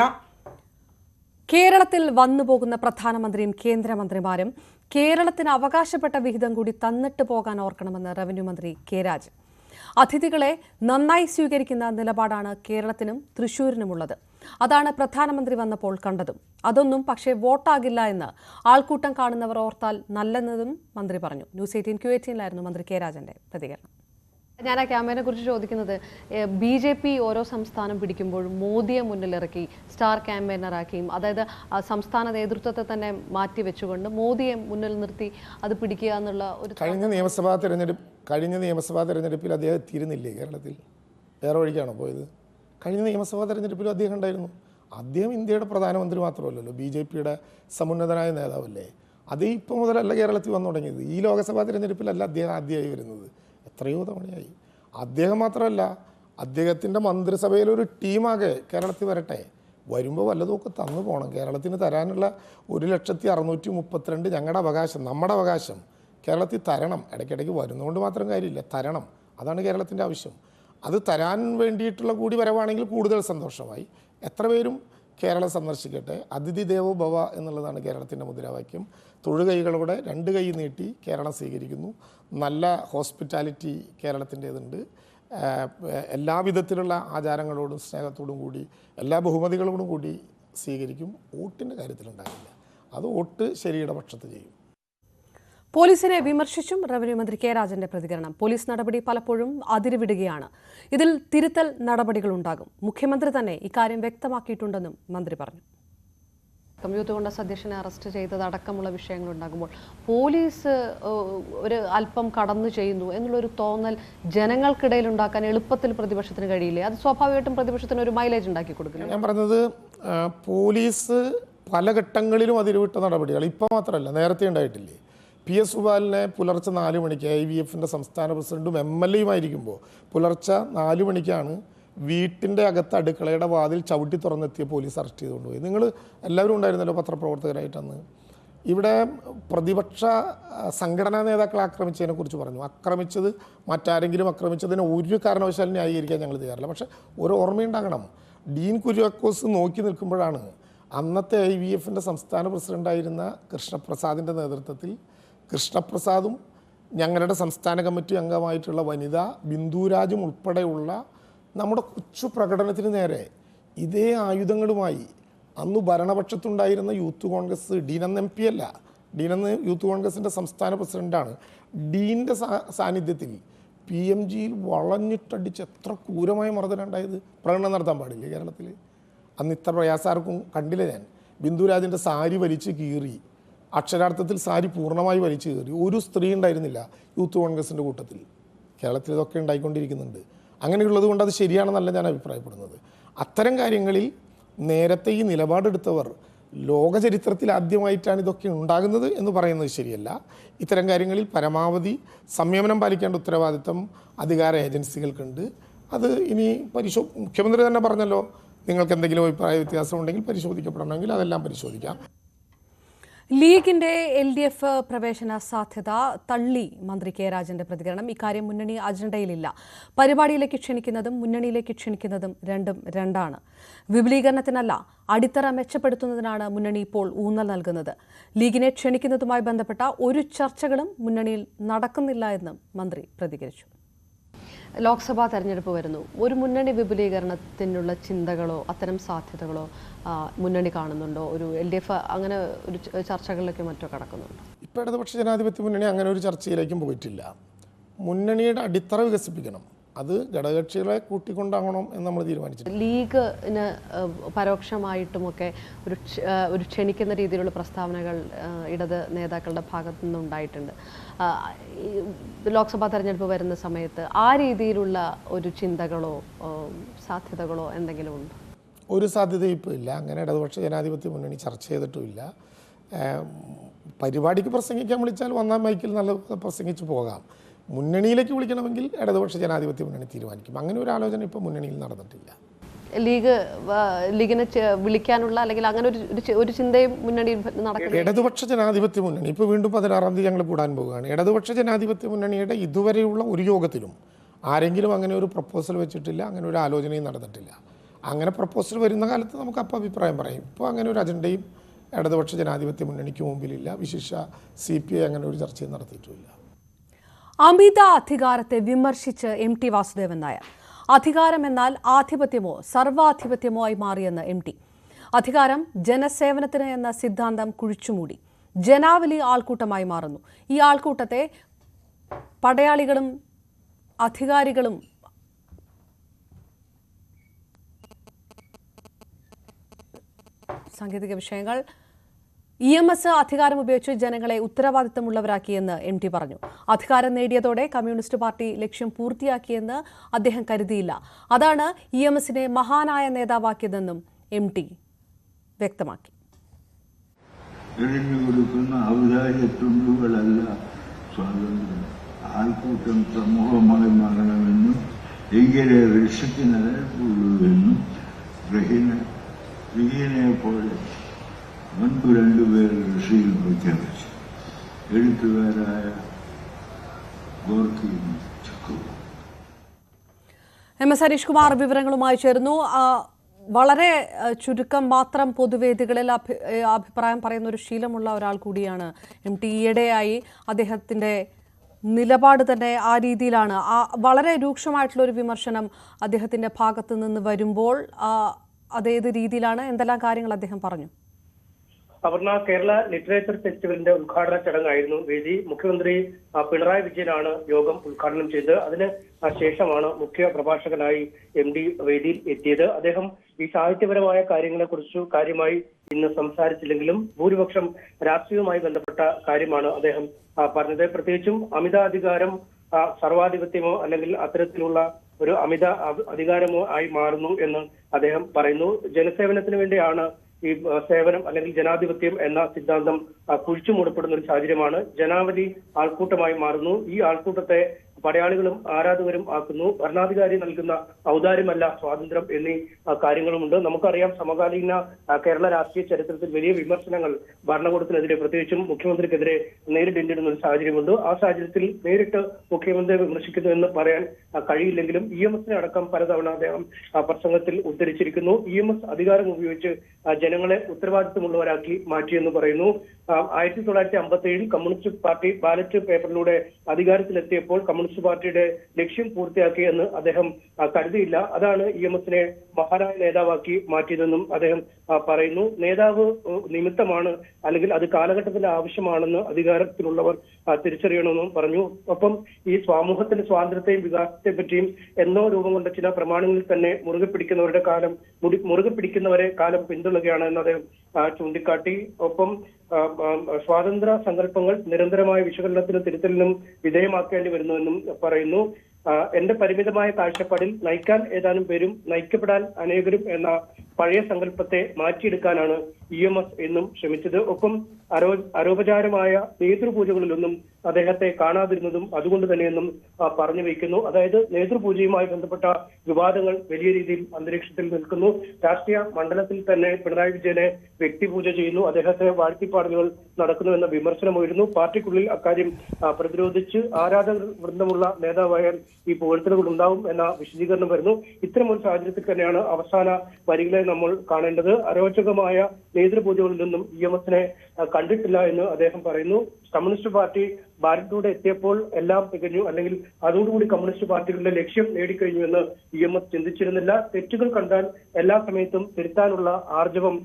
കേരളത്തിൽ വന്നുപോകുന്ന പ്രധാനമന്ത്രിയും കേന്ദ്രമന്ത്രിമാരും കേരളത്തിന് അവകാശപ്പെട്ട വിഹിതം കൂടി തന്നിട്ട് പോകാൻ ഓർക്കണമെന്ന് റവന്യൂ മന്ത്രി കെ രാജൻ. അതിഥികളെ നന്നായി സ്വീകരിക്കുന്ന നിലപാടാണ് കേരളത്തിനും തൃശ്ശൂരിനുമുള്ളത്. അതാണ് പ്രധാനമന്ത്രി വന്നപ്പോൾ കണ്ടതും. അതൊന്നും പക്ഷേ വോട്ടാകില്ല എന്ന് ആൾക്കൂട്ടം കാണുന്നവർ ഓർത്താൽ നല്ലതെന്നും മന്ത്രി പറഞ്ഞു. ന്യൂസ് 18 Q18 മന്ത്രി കെ രാജന്റെ പ്രതികരണം. ഞാൻ ആ ക്യാമ്പയിനെ കുറിച്ച് ചോദിക്കുന്നത്, BJP ഓരോ സംസ്ഥാനം പിടിക്കുമ്പോഴും മോദിയെ മുന്നിലിറക്കി സ്റ്റാർ ക്യാമ്പയിനറാക്കിയും, അതായത് സംസ്ഥാന നേതൃത്വത്തെ തന്നെ മാറ്റിവെച്ചുകൊണ്ട് മോദിയെ മുന്നിൽ നിർത്തി അത് പിടിക്കുക എന്നുള്ള ഒരു കഴിഞ്ഞ നിയമസഭാ തെരഞ്ഞെടുപ്പിൽ അദ്ദേഹം എത്തിയിരുന്നില്ലേ കേരളത്തിൽ? വേറെ വഴിക്കാണോ പോയത്? കഴിഞ്ഞ നിയമസഭാ തെരഞ്ഞെടുപ്പിലും അദ്ദേഹം ഉണ്ടായിരുന്നു. അദ്ദേഹം ഇന്ത്യയുടെ പ്രധാനമന്ത്രി മാത്രമല്ലല്ലോ, BJPയുടെ സമുന്നതനായ നേതാവല്ലേ. അത് ഇപ്പോൾ മുതലല്ല കേരളത്തിൽ വന്നു തുടങ്ങിയത്. ഈ ലോക്സഭാ തെരഞ്ഞെടുപ്പിലല്ല അദ്ദേഹം ആദ്യമായി വരുന്നത്, എത്രയോ തവണയായി. അദ്ദേഹം മാത്രമല്ല, അദ്ദേഹത്തിൻ്റെ മന്ത്രിസഭയിലൊരു ടീമാകെ കേരളത്തിൽ വരട്ടെ. വരുമ്പോൾ വല്ലതുമൊക്കെ തന്നു പോകണം. കേരളത്തിന് തരാനുള്ള 1,632 ഞങ്ങളുടെ അവകാശം, നമ്മുടെ അവകാശം കേരളത്തിൽ തരണം. ഇടയ്ക്കിടയ്ക്ക് വരുന്നതുകൊണ്ട് മാത്രം കാര്യമില്ല, തരണം. അതാണ് കേരളത്തിൻ്റെ ആവശ്യം. അത് തരാൻ വേണ്ടിയിട്ടുള്ള കൂടി വരവാണെങ്കിൽ കൂടുതൽ സന്തോഷമായി. എത്ര പേരും കേരളം സന്ദർശിക്കട്ടെ. അതിഥി ദേവോ ഭവ എന്നുള്ളതാണ് കേരളത്തിൻ്റെ മുദ്രാവാക്യം. തൊഴുകൈകളോടെ 2 കൈ നീട്ടി കേരളം സ്വീകരിക്കുന്നു. നല്ല ഹോസ്പിറ്റാലിറ്റി കേരളത്തിൻ്റേതുണ്ട്. എല്ലാവിധത്തിലുള്ള ആചാരങ്ങളോടും സ്നേഹത്തോടും കൂടി എല്ലാ ബഹുമതികളോടും കൂടി സ്വീകരിക്കും. വോട്ടിൻ്റെ കാര്യത്തിലുണ്ടാകില്ല. അത് വോട്ട് ശരിയുടെ പക്ഷത്ത് ചെയ്യും. പോലീസിനെ വിമർശിച്ചും റവന്യൂ മന്ത്രി കെ രാജന്റെ പ്രതികരണം. പോലീസ് നടപടി പലപ്പോഴും അതിരുവിടുകയാണ്. ഇതിൽ തിരുത്തൽ നടപടികളുണ്ടാകും. മുഖ്യമന്ത്രി തന്നെ ഇക്കാര്യം വ്യക്തമാക്കിയിട്ടുണ്ടെന്നും മന്ത്രി പറഞ്ഞു. യൂത്ത് കോൺഗ്രസ് അധ്യക്ഷനെ അറസ്റ്റ് ചെയ്തതടക്കമുള്ള വിഷയങ്ങളുണ്ടാകുമ്പോൾ പോലീസ് ഒരു അല്പം കടന്നു ചെയ്യുന്നു എന്നുള്ളൊരു തോന്നൽ ജനങ്ങൾക്കിടയിൽ ഉണ്ടാക്കാൻ എളുപ്പത്തിൽ പ്രതിപക്ഷത്തിന് കഴിയില്ലേ? അത് സ്വാഭാവികമായിട്ടും പ്രതിപക്ഷത്തിന് ഒരു മൈലേജ് ഉണ്ടാക്കി കൊടുക്കില്ല. ഞാൻ പറഞ്ഞത്, പോലീസ് പല ഘട്ടങ്ങളിലും അതിരുവിട്ട നടപടികൾ ഇപ്പോൾ മാത്രമല്ല നേരത്തെ ഉണ്ടായിട്ടില്ലേ. PS സുബാലിനെ പുലർച്ചെ 4 മണിക്ക് IVF-ന്റെ സംസ്ഥാന പ്രസിഡന്റും MLA-യുമായിരിക്കുമ്പോൾ പുലർച്ചെ 4 മണിക്കാണ് വീട്ടിൻ്റെ അകത്ത് അടുക്കളയുടെ വാതിൽ ചവിട്ടി തുറന്നെത്തിയ പോലീസ് അറസ്റ്റ് ചെയ്തുകൊണ്ട് പോയി. നിങ്ങൾ എല്ലാവരും ഉണ്ടായിരുന്നല്ലോ പത്രപ്രവർത്തകരായിട്ടന്ന്. ഇവിടെ പ്രതിപക്ഷ സംഘടനാ നേതാക്കളെ ആക്രമിച്ചതിനെക്കുറിച്ച് പറഞ്ഞു. ആക്രമിച്ചത് മറ്റാരെങ്കിലും ആക്രമിച്ചതിന് ഒരു കാരണവശാലും ന്യായീകരിക്കാൻ ഞങ്ങൾ തയ്യാറില്ല. പക്ഷേ ഒരു ഓർമ്മയുണ്ടാകണം, ഡീൻ കുര്യാക്കോസ് നോക്കി നിൽക്കുമ്പോഴാണ് അന്നത്തെ IVF-ന്റെ സംസ്ഥാന പ്രസിഡൻ്റായിരുന്ന കൃഷ്ണപ്രസാദിൻ്റെ നേതൃത്വത്തിൽ കൃഷ്ണപ്രസാദും ഞങ്ങളുടെ സംസ്ഥാന കമ്മിറ്റി അംഗമായിട്ടുള്ള വനിത ബിന്ദുരാജും ഉൾപ്പെടെയുള്ള നമ്മുടെ കൊച്ചു പ്രകടനത്തിന് നേരെ ഇതേ ആയുധങ്ങളുമായി അന്ന് ഭരണപക്ഷത്തുണ്ടായിരുന്ന യൂത്ത് കോൺഗ്രസ്, ഡീനന്ന് MP അല്ല, ഡീനന്ന് യൂത്ത് കോൺഗ്രസിൻ്റെ സംസ്ഥാന പ്രസിഡൻ്റാണ്, ഡീൻ്റെ സാന്നിധ്യത്തിൽ PMGയിൽ വളഞ്ഞിട്ടടിച്ച് എത്ര ക്രൂരമായ മർദ്ദനം ഉണ്ടായത്. പ്രകടനം നടത്താൻ പാടില്ലേ കേരളത്തിൽ? അന്ന് ഇത്ര പ്രയാസാർക്കും കണ്ടില്ല ഞാൻ. ബിന്ദുരാജിൻ്റെ സാരി വലിച്ച് കീറി, അക്ഷരാർത്ഥത്തിൽ സാരി പൂർണ്ണമായി വലിച്ചു കീറി. ഒരു സ്ത്രീ ഉണ്ടായിരുന്നില്ല യൂത്ത് കോൺഗ്രസിൻ്റെ കൂട്ടത്തിൽ. കേരളത്തിൽ ഇതൊക്കെ ഉണ്ടായിക്കൊണ്ടിരിക്കുന്നുണ്ട്. അങ്ങനെയുള്ളത് കൊണ്ട് അത് ശരിയാണെന്നല്ല ഞാൻ അഭിപ്രായപ്പെടുന്നത്. അത്തരം കാര്യങ്ങളിൽ നേരത്തെ ഈ നിലപാടെടുത്തവർ ലോക ചരിത്രത്തിൽ ആദ്യമായിട്ടാണ് ഇതൊക്കെ ഉണ്ടാകുന്നത് എന്ന് പറയുന്നത് ശരിയല്ല. ഇത്തരം കാര്യങ്ങളിൽ പരമാവധി സംയമനം പാലിക്കേണ്ട ഉത്തരവാദിത്തം അധികാര ഏജൻസികൾക്കുണ്ട്. അത് ഇനി മുഖ്യമന്ത്രി തന്നെ പറഞ്ഞല്ലോ, നിങ്ങൾക്ക് എന്തെങ്കിലും അഭിപ്രായ വ്യത്യാസം ഉണ്ടെങ്കിൽ പരിശോധിക്കപ്പെടണമെങ്കിൽ അതെല്ലാം പരിശോധിക്കാം. ലീഗിന്റെ LDF പ്രവേശന സാധ്യത തള്ളി മന്ത്രി കെ രാജന്റെ പ്രതികരണം. ഇക്കാര്യം മുന്നണി അജണ്ടയിലില്ല. പരിപാടിയിലേക്ക് ക്ഷണിക്കുന്നതും മുന്നണിയിലേക്ക് ക്ഷണിക്കുന്നതും രണ്ടാണ്. വിപുലീകരണത്തിനല്ല, അടിത്തറ മെച്ചപ്പെടുത്തുന്നതിനാണ് മുന്നണി ഇപ്പോൾ ഊന്നൽ നൽകുന്നത്. ലീഗിനെ ക്ഷണിക്കുന്നതുമായി ബന്ധപ്പെട്ട ഒരു ചർച്ചകളും മുന്നണിയിൽ നടക്കുന്നില്ല എന്നും മന്ത്രി പ്രതികരിച്ചു. ലോക്സഭാ തെരഞ്ഞെടുപ്പ് വരുന്നു. ഒരു മുന്നണി വിപുലീകരണത്തിനുള്ള ചിന്തകളോ അത്തരം സാധ്യതകളോ മുന്നണി കാണുന്നുണ്ടോ? ഒരു LDF അങ്ങനെ ഒരു ചർച്ചകളിലേക്ക് മറ്റോ കടക്കുന്നുണ്ടോ? ഇപ്പോൾ ഇടതുപക്ഷ ജനാധിപത്യ മുന്നണി അങ്ങനെ ഒരു ചർച്ചയിലേക്കും പോയിട്ടില്ല. മുന്നണിയുടെ അടിത്തറ വികസിപ്പിക്കണം, അത് ഘടകകക്ഷികളെ കൂട്ടിക്കൊണ്ടാകണം എന്ന് നമ്മൾ തീരുമാനിച്ചു. ലീഗിന് പരോക്ഷമായിട്ടുമൊക്കെ ഒരു ക്ഷണിക്കുന്ന രീതിയിലുള്ള പ്രസ്താവനകൾ ഇടത് നേതാക്കളുടെ ഭാഗത്തു നിന്നുണ്ടായിട്ടുണ്ട്. ലോക്സഭാ തെരഞ്ഞെടുപ്പ് വരുന്ന സമയത്ത് ആ രീതിയിലുള്ള ഒരു ചിന്തകളോ സാധ്യതകളോ എന്തെങ്കിലും ഉണ്ടോ? ഒരു സാധ്യതയും ഇപ്പോൾ ഇല്ല. അങ്ങനെ ഇടതുപക്ഷ ജനാധിപത്യ മുന്നണി ചർച്ച ചെയ്തിട്ടുമില്ല. പരിപാടിക്ക് പ്രസംഗിക്കാൻ വിളിച്ചാൽ വന്നാൽ മൈക്കിൽ നല്ല പ്രസംഗിച്ച് പോകാം. മുന്നണിയിലേക്ക് വിളിക്കണമെങ്കിൽ ഇടതുപക്ഷ ജനാധിപത്യ മുന്നണി തീരുമാനിക്കും. അങ്ങനെ ഒരു ആലോചന ഇപ്പോൾ മുന്നണിയിൽ നടന്നിട്ടില്ല. ലീഗിനെ വിളിക്കാനുള്ള അല്ലെങ്കിൽ അങ്ങനെ ഒരു ചിന്തയും മുന്നണിയിൽ നടക്കില്ല. ഇടതുപക്ഷ ജനാധിപത്യ മുന്നണി ഇപ്പോൾ വീണ്ടും 16-ാം തീയതി ഞങ്ങൾ കൂടാൻ പോവുകയാണ്. ഇടതുപക്ഷ ജനാധിപത്യ മുന്നണിയുടെ ഇതുവരെയുള്ള ഒരു യോഗത്തിലും ആരെങ്കിലും അങ്ങനെ ഒരു പ്രപ്പോസൽ വെച്ചിട്ടില്ല, അങ്ങനെ ഒരു ആലോചനയും നടന്നിട്ടില്ല. അങ്ങനെ പ്രപ്പോസൽ വരുന്ന കാലത്ത് നമുക്ക് അപ്പോൾ അഭിപ്രായം പറയും. ഇപ്പോൾ അങ്ങനെ ഒരു അജണ്ടയും ഇടതുപക്ഷ ജനാധിപത്യ മുന്നണിക്ക് മുമ്പിലില്ല. വിശേഷ CPI അങ്ങനെ ഒരു ചർച്ചയും നടത്തിയിട്ടുമില്ല. അമിത അധികാരത്തെ വിമർശിച്ച് MT വാസുദേവൻ നായർ. അധികാരം എന്നാൽ ആധിപത്യമോ സർവാധിപത്യമോ ആയി മാറിയെന്ന് MT. അധികാരം ജനസേവനത്തിന് എന്ന സിദ്ധാന്തം കുഴിച്ചുമൂടി ജനാവലി ആൾക്കൂട്ടമായി മാറുന്നു. ഈ ആൾക്കൂട്ടത്തെ പടയാളികളും അധികാരികളും സാങ്കേതിക വിഷയങ്ങൾ EMS അധികാരം ഉപയോഗിച്ച് ജനങ്ങളെ ഉത്തരവാദിത്തമുള്ളവരാക്കിയെന്ന് MT പറഞ്ഞു. അധികാരം നേടിയതോടെ കമ്മ്യൂണിസ്റ്റ് പാർട്ടി ലക്ഷ്യം പൂർത്തിയാക്കിയെന്ന് അദ്ദേഹം കരുതിയില്ല. അതാണ് EMSനെ മഹാനായ നേതാവാക്കിയതെന്നും MT വ്യക്തമാക്കി. ആൾക്കൂട്ടം സമൂഹമായി മാറണമെന്നും എങ്ങനെ രക്ഷിക്ക് നിലനിൽക്കുള്ളൂവെന്നും റഹീനെ പോലെ മുൻപ് 2 പേർ ഋഷിയിൽ പ്രഖ്യാപിച്ചു. എഴുത്തുകാരായ ഗോർക്കിയും ചക്കവും. MS ഹരീഷ് കുമാർ വിവരങ്ങളുമായി ചേർന്നു. വളരെ ചുരുക്കം മാത്രം പൊതുവേദികളിൽ അഭിപ്രായം പറയുന്ന ഒരു ശീലമുള്ള ഒരാൾ കൂടിയാണ് MT. ഈയിടെയായി അദ്ദേഹത്തിൻ്റെ നിലപാട് തന്നെ ആ രീതിയിലാണ്. വളരെ രൂക്ഷമായിട്ടുള്ള ഒരു വിമർശനം അദ്ദേഹത്തിൻ്റെ ഭാഗത്തു നിന്ന് വരുമ്പോൾ അതേത് രീതിയിലാണ്, എന്തെല്ലാം കാര്യങ്ങൾ അദ്ദേഹം പറഞ്ഞു? അപർണ, കേരള ലിറ്ററേച്ചർ ഫെസ്റ്റിവലിന്റെ ഉദ്ഘാടന ചടങ്ങായിരുന്നു വേദി. മുഖ്യമന്ത്രി പിണറായി വിജയനാണ് യോഗം ഉദ്ഘാടനം ചെയ്തത്. അതിന് ശേഷമാണ് മുഖ്യ പ്രഭാഷകനായി MD വേദിയിൽ എത്തിയത്. അദ്ദേഹം ഈ സാഹിത്യപരമായ കാര്യങ്ങളെക്കുറിച്ച് കാര്യമായി ഇന്ന് സംസാരിച്ചില്ലെങ്കിലും ഭൂരിപക്ഷം രാഷ്ട്രീയവുമായി ബന്ധപ്പെട്ട കാര്യമാണ് അദ്ദേഹം പറഞ്ഞത്. പ്രത്യേകിച്ചും അമിതാധികാരം സർവാധിപത്യമോ അല്ലെങ്കിൽ അത്തരത്തിലുള്ള ഒരു അമിത അധികാരമോ ആയി മാറുന്നു എന്ന് അദ്ദേഹം പറയുന്നു. ജനസേവനത്തിന് വേണ്ടിയാണ് ഈ സേവനം അല്ലെങ്കിൽ ജനാധിപത്യം എന്ന സിദ്ധാന്തം കുഴിച്ചു മൂടപ്പെടുന്ന ഒരു സാഹചര്യമാണ്. ജനാവലി ആൾക്കൂട്ടമായി മാറുന്നു. ഈ ആൾക്കൂട്ടത്തെ പടയാളികളും ആരാധകരും ആക്കുന്നു. ഭരണാധികാരി നൽകുന്ന ഔദാര്യമല്ല സ്വാതന്ത്ര്യം എന്നീ കാര്യങ്ങളുമുണ്ട്. നമുക്കറിയാം സമകാലീന കേരള രാഷ്ട്രീയ ചരിത്രത്തിൽ വലിയ വിമർശനങ്ങൾ ഭരണകൂടത്തിനെതിരെ പ്രത്യേകിച്ചും മുഖ്യമന്ത്രിക്കെതിരെ നേരിടേണ്ടിയിരുന്ന ഒരു സാഹചര്യമുണ്ട്. ആ സാഹചര്യത്തിൽ നേരിട്ട് മുഖ്യമന്ത്രിയെ വിമർശിക്കുന്നു എന്ന് പറയാൻ കഴിയില്ലെങ്കിലും EMS അടക്കം പലതവണ അദ്ദേഹം പ്രസംഗത്തിൽ ഉദ്ധരിച്ചിരിക്കുന്നു. EMS അധികാരം ഉപയോഗിച്ച് ജനങ്ങളെ ഉത്തരവാദിത്വമുള്ളവരാക്കി മാറ്റിയെന്ന് പറയുന്നു. 1957 കമ്മ്യൂണിസ്റ്റ് പാർട്ടി ബാലറ്റ് പേപ്പറിലൂടെ അധികാരത്തിലെത്തിയപ്പോൾ കമ്മ്യൂണിസ്റ്റ് പാർട്ടിയുടെ ലക്ഷ്യം പൂർത്തിയാക്കിയെന്ന് അദ്ദേഹം കരുതിയില്ല. അതാണ് EMSനെ മഹാനായ നേതാവാക്കി മാറ്റിയതെന്നും അദ്ദേഹം പറയുന്നു. നേതാവ് നിമിത്തമാണ് അല്ലെങ്കിൽ അത് കാലഘട്ടത്തിന്റെ ആവശ്യമാണെന്ന് അധികാരത്തിലുള്ളവർ തിരിച്ചറിയണമെന്നും പറഞ്ഞു. ഒപ്പം ഈ സമൂഹത്തിന്റെ സ്വാതന്ത്ര്യത്തെയും വികാസത്തെ പറ്റിയും എന്നോ രൂപം കൊണ്ട ചില പ്രമാണങ്ങളിൽ തന്നെ മുറുകെ പിടിക്കുന്നവരെ കാലം പിന്തുണുകയാണ് എന്ന് അദ്ദേഹം ചൂണ്ടിക്കാട്ടി. ഒപ്പം സ്വാതന്ത്ര്യ സങ്കല്പങ്ങൾ നിരന്തരമായ വിശകലനത്തിനും തിരുത്തലിനും വിധേയമാക്കേണ്ടി വരുന്നുവെന്നും പറയുന്നു. എന്റെ പരിമിതമായ കാഴ്ചപ്പാടിൽ നയിക്കാൻ ഏതാനും പേരും നയിക്കപ്പെടാൻ അനേകരും എന്ന പഴയ സങ്കല്പത്തെ മാറ്റിയെടുക്കാനാണ് EMS എന്നും ശ്രമിച്ചത്. ഒപ്പം അരോപചാരമായ നേതൃപൂജകളിലൊന്നും അദ്ദേഹത്തെ കാണാതിരുന്നതും അതുകൊണ്ട് തന്നെയെന്നും പറഞ്ഞു വയ്ക്കുന്നു. അതായത് നേതൃപൂജയുമായി ബന്ധപ്പെട്ട വിവാദങ്ങൾ വലിയ രീതിയിൽ അന്തരീക്ഷത്തിൽ നിൽക്കുന്നു. രാഷ്ട്രീയ മണ്ഡലത്തിൽ തന്നെ പിണറായി വിജയനെ വ്യക്തിപൂജ ചെയ്യുന്നു, അദ്ദേഹത്തെ വാഴ്ത്തിപ്പാടലുകൾ നടക്കുന്നുവെന്ന വിമർശനം ഉയരുന്നു. പാർട്ടിക്കുള്ളിൽ അക്കാര്യം പ്രതിരോധിച്ച് ആരാധക വൃന്ദമുള്ള നേതാവായാൽ ഈ പുകഴ്ത്തലുകൾ ഉണ്ടാവും എന്ന വിശദീകരണം വരുന്നു. ഇത്തരം ഒരു സാഹചര്യത്തിൽ തന്നെയാണ് അവസാന വരികളെ നമ്മൾ കാണേണ്ടത്. അരോചകമായ നേതൃപൂജകളിലൊന്നും EMSനെ കണ്ടിട്ടില്ല എന്ന് അദ്ദേഹം പറയുന്നു. കമ്മ്യൂണിസ്റ്റ് പാർട്ടി ഭാരതത്തിലൂടെ എത്തിയപ്പോൾ എല്ലാം തികഞ്ഞു, അല്ലെങ്കിൽ അതോടുകൂടി കമ്മ്യൂണിസ്റ്റ് പാർട്ടികളുടെ ലക്ഷ്യം നേടിക്കഴിഞ്ഞു എന്ന് EMS ചിന്തിച്ചിരുന്നില്ല. തെറ്റുകൾ കണ്ടാൽ എല്ലാ സമയത്തും തിരുത്താനുള്ള ആർജവം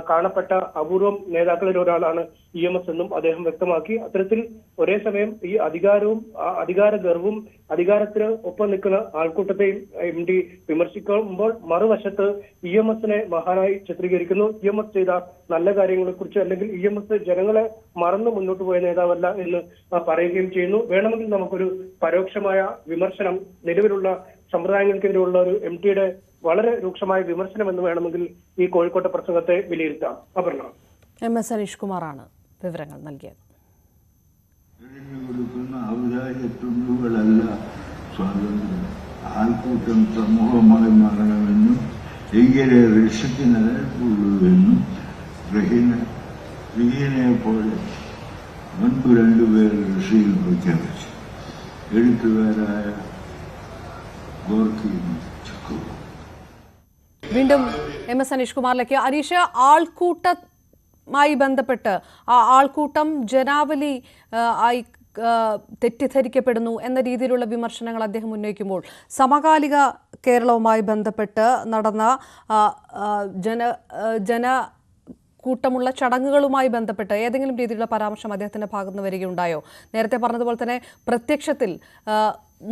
കാണപ്പെട്ട അപൂർവം നേതാക്കളിൽ ഒരാളാണ് EMS എന്നും അദ്ദേഹം വ്യക്തമാക്കി. അത്തരത്തിൽ ഒരേ സമയം ഈ അധികാരവും അധികാര ഗർവും അധികാരത്തിന് ഒപ്പം നിൽക്കുന്ന ആൾക്കൂട്ടത്തെയും MD വിമർശിക്കുമ്പോൾ മറുവശത്ത് EMSനെ മഹാനായി ചിത്രീകരിക്കുന്നു. EMS ചെയ്ത നല്ല കാര്യങ്ങളെ കുറിച്ച് അല്ലെങ്കിൽ EMS ജനങ്ങളെ മറന്നു മുന്നോട്ട് പോയ നേതാവല്ല എന്ന് പറയുകയും ചെയ്യുന്നു. വേണമെങ്കിൽ നമുക്കൊരു പരോക്ഷമായ വിമർശനം നിലവിലുള്ള സമ്പ്രദായങ്ങൾക്കെതിരെയുള്ള ഒരു MTയുടെ വളരെ രൂക്ഷമായ വിമർശനം എന്ന് വേണമെങ്കിൽ ഈ കോഴിക്കോട്ടെ പ്രസംഗത്തെ വിലയിരുത്താം. അപർണ. MS അനീഷ് കുമാറാണ് വിവരങ്ങൾ നൽകിയത്. കൊടുക്കുന്ന ഔദാര്യത്തുണ്ടുകളല്ല സ്വാതന്ത്ര്യം. ആൾക്കൂട്ടം സമൂഹമായി മാറണമെന്നും എങ്കിലേ രക്ഷത്തിന് നിലനിൽപ്പുള്ളൂവെന്നും റഹീനെ പോലെ മുൻപ് രണ്ടുപേർ ഋഷിയിൽ പ്രഖ്യാപിച്ചു. എഴുത്തുകാരായ ഗോർക്കിയും ചക്കവും. വീണ്ടും MS അനീഷ് കുമാറിലേക്ക്. അനീഷ്, ആൾക്കൂട്ടമായി ബന്ധപ്പെട്ട് ആ ആൾക്കൂട്ടം ജനാവലി ആയി തെറ്റിദ്ധരിക്കപ്പെടുന്നു എന്ന രീതിയിലുള്ള വിമർശനങ്ങൾ അദ്ദേഹം ഉന്നയിക്കുമ്പോൾ സമകാലിക കേരളവുമായി ബന്ധപ്പെട്ട് നടന്ന കൂട്ടമുള്ള ചടങ്ങുകളുമായി ബന്ധപ്പെട്ട് ഏതെങ്കിലും രീതിയിലുള്ള പരാമർശം അദ്ദേഹത്തിന്റെ ഭാഗത്ത് നിന്ന് വരികയുണ്ടായോ? നേരത്തെ പറഞ്ഞതുപോലെ തന്നെ പ്രത്യക്ഷത്തിൽ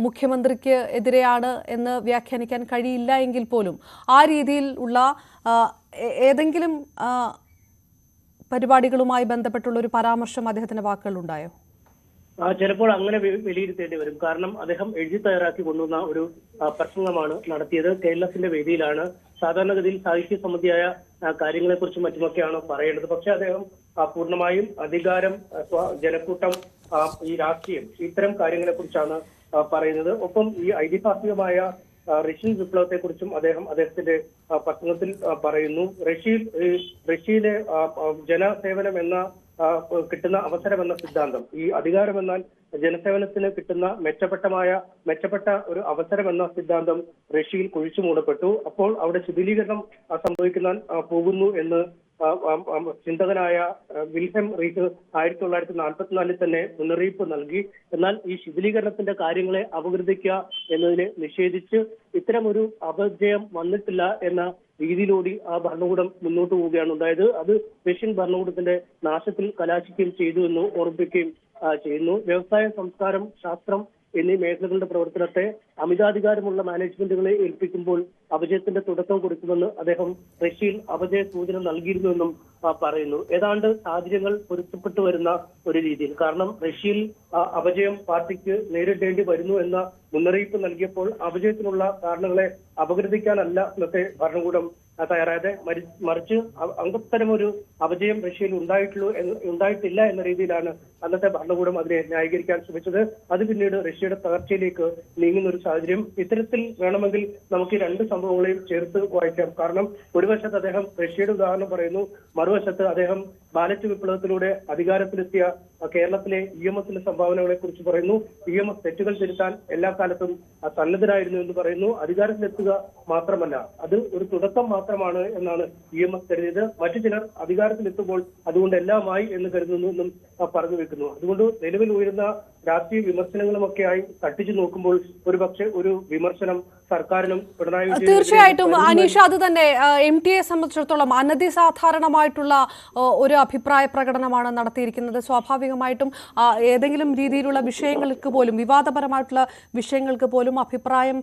മുഖ്യമന്ത്രിക്ക് എതിരെയാണ് എന്ന് വ്യാഖ്യാനിക്കാൻ കഴിയില്ല എങ്കിൽ പോലും ആ രീതിയിൽ ഉള്ള ഏതെങ്കിലും പരിപാടികളുമായി ബന്ധപ്പെട്ടുള്ള ഒരു പരാമർശം അദ്ദേഹത്തിന്റെ വാക്കുകളുണ്ടായോ? ചിലപ്പോൾ അങ്ങനെ വിലയിരുത്തേണ്ടി വരും. കാരണം അദ്ദേഹം എഴുതി തയ്യാറാക്കി കൊണ്ടുവന്ന ഒരു പ്രസംഗമാണ് നടത്തിയത്. കേരളത്തിന്റെ വേദിയിലാണ്. സാധാരണഗതിയിൽ സാഹിത്യ സംബന്ധിയായ കാര്യങ്ങളെക്കുറിച്ചും മറ്റുമൊക്കെയാണ് പറയേണ്ടത്. പക്ഷെ അദ്ദേഹം പൂർണ്ണമായും അധികാരം, ജനക്കൂട്ടം, ഈ രാഷ്ട്രീയം, ഇത്തരം കാര്യങ്ങളെ കുറിച്ചാണ് പറയുന്നത്. ഒപ്പം ഈ ഐതിഹാസികമായ റഷ്യൻ വിപ്ലവത്തെക്കുറിച്ചും അദ്ദേഹത്തിന്റെ പ്രസംഗത്തിൽ പറയുന്നു. റഷ്യയിലെ ജനസേവനം എന്ന കിട്ടുന്ന അവസരം എന്ന സിദ്ധാന്തം, ഈ അധികാരം എന്നാൽ ജനസേവനത്തിന് കിട്ടുന്ന മെച്ചപ്പെട്ട ഒരു അവസരം എന്ന സിദ്ധാന്തം റഷ്യയിൽ കുഴിച്ചു മൂടപ്പെട്ടു. അപ്പോൾ അവിടെ ശിഥിലീകരണം സംഭവിക്കാൻ പോകുന്നു എന്ന് ചിന്തകനായ വിൽഹെം റീത്ത് 1944 തന്നെ മുന്നറിയിപ്പ് നൽകി. എന്നാൽ ഈ ശിഥിലീകരണത്തിന്റെ കാര്യങ്ങളെ അപഗ്രഥിക്കുക എന്നതിനെ നിഷേധിച്ച് ഇത്തരമൊരു അപജയം വന്നിട്ടില്ല എന്ന രീതിയിലൂടെ ആ ഭരണകൂടം മുന്നോട്ട് പോവുകയാണ് ഉണ്ടായത്. അത് റഷ്യൻ ഭരണകൂടത്തിന്റെ നാശത്തിൽ കലാശിക്കുകയും ചെയ്തു എന്ന് ഓർമ്മിപ്പിക്കുകയും ചെയ്യുന്നു. വ്യവസായം, സംസ്കാരം, ശാസ്ത്രം എന്നീ മേഖലകളുടെ പ്രവർത്തനത്തെ അമിതാധികാരമുള്ള മാനേജ്മെന്റുകളെ ഏൽപ്പിക്കുമ്പോൾ അപജയത്തിന്റെ തുടക്കം കുറിക്കുമെന്ന് അദ്ദേഹം റഷ്യയിൽ അപജയ സൂചന നൽകിയിരുന്നുവെന്നും പറയുന്നു. ഏതാണ്ട് സാഹചര്യങ്ങൾ പൊരുത്തപ്പെട്ടു വരുന്ന ഒരു രീതിയിൽ. കാരണം റഷ്യയിൽ അപജയം പാർട്ടിക്ക് നേരിടേണ്ടി വരുന്നു എന്ന മുന്നറിയിപ്പ് നൽകിയപ്പോൾ അപജയത്തിനുള്ള കാരണങ്ങളെ അപഗ്രഥിക്കാനല്ല ഇന്നത്തെ ഭരണകൂടം തയ്യാറായത്, മറിച്ച് അത്തരമൊരു അപജയം റഷ്യയിൽ ഉണ്ടായിട്ടില്ല എന്ന രീതിയിലാണ് അന്നത്തെ ഭരണകൂടം അതിനെ ന്യായീകരിക്കാൻ ശ്രമിച്ചത്. അത് പിന്നീട് റഷ്യയുടെ തകർച്ചയിലേക്ക് നീങ്ങുന്ന ഒരു സാഹചര്യം. ഇത്തരത്തിൽ വേണമെങ്കിൽ നമുക്ക് ഈ രണ്ട് സംഭവങ്ങളെയും ചേർത്ത് വായിക്കാം. കാരണം ഒരു വശത്ത് അദ്ദേഹം റഷ്യയുടെ ഉദാഹരണം പറയുന്നു, മറുവശത്ത് അദ്ദേഹം ബാലറ്റ് വിപ്ലവത്തിലൂടെ അധികാരത്തിലെത്തിയ കേരളത്തിലെ EMSന്റെ സംഭാവനകളെ കുറിച്ച് പറയുന്നു. EMS തെറ്റുകൾ തിരുത്താൻ എല്ലാ കാലത്തും സന്നദ്ധരായിരുന്നു എന്ന് പറയുന്നു. അധികാരത്തിലെത്തുക മാത്രമല്ല, അത് ഒരു തുടക്കം മാത്രമാണ് എന്നാണ് EMS കരുതിയത്. മറ്റു ചിലർ അധികാരത്തിലെത്തുമ്പോൾ അതുകൊണ്ട് എല്ലാമായി എന്ന് കരുതുന്നു എന്നും പറഞ്ഞു വെക്കുന്നു. അതുകൊണ്ട് നിലവിൽ ഉയരുന്ന രാഷ്ട്രീയ വിമർശനങ്ങളുമൊക്കെയായി തട്ടിച്ചു നോക്കുമ്പോൾ ഒരുപക്ഷെ ഒരു വിമർശനം സർക്കാരിനും പിണറായി വിജയനും തീർച്ചയായിട്ടും അനീഷ, അത് തന്നെ MTയെ സംബന്ധിച്ചിടത്തോളം അനധിസാധാരണമായിട്ടുള്ള ഒരു അഭിപ്രായ പ്രകടനമാണ് നടത്തിയിരിക്കുന്നത്. സ്വാഭാവികമായിട്ടും ഏതെങ്കിലും രീതിയിലുള്ള വിഷയങ്ങൾക്ക് പോലും, വിവാദപരമായിട്ടുള്ള വിഷയങ്ങൾക്ക് പോലും അഭിപ്രായം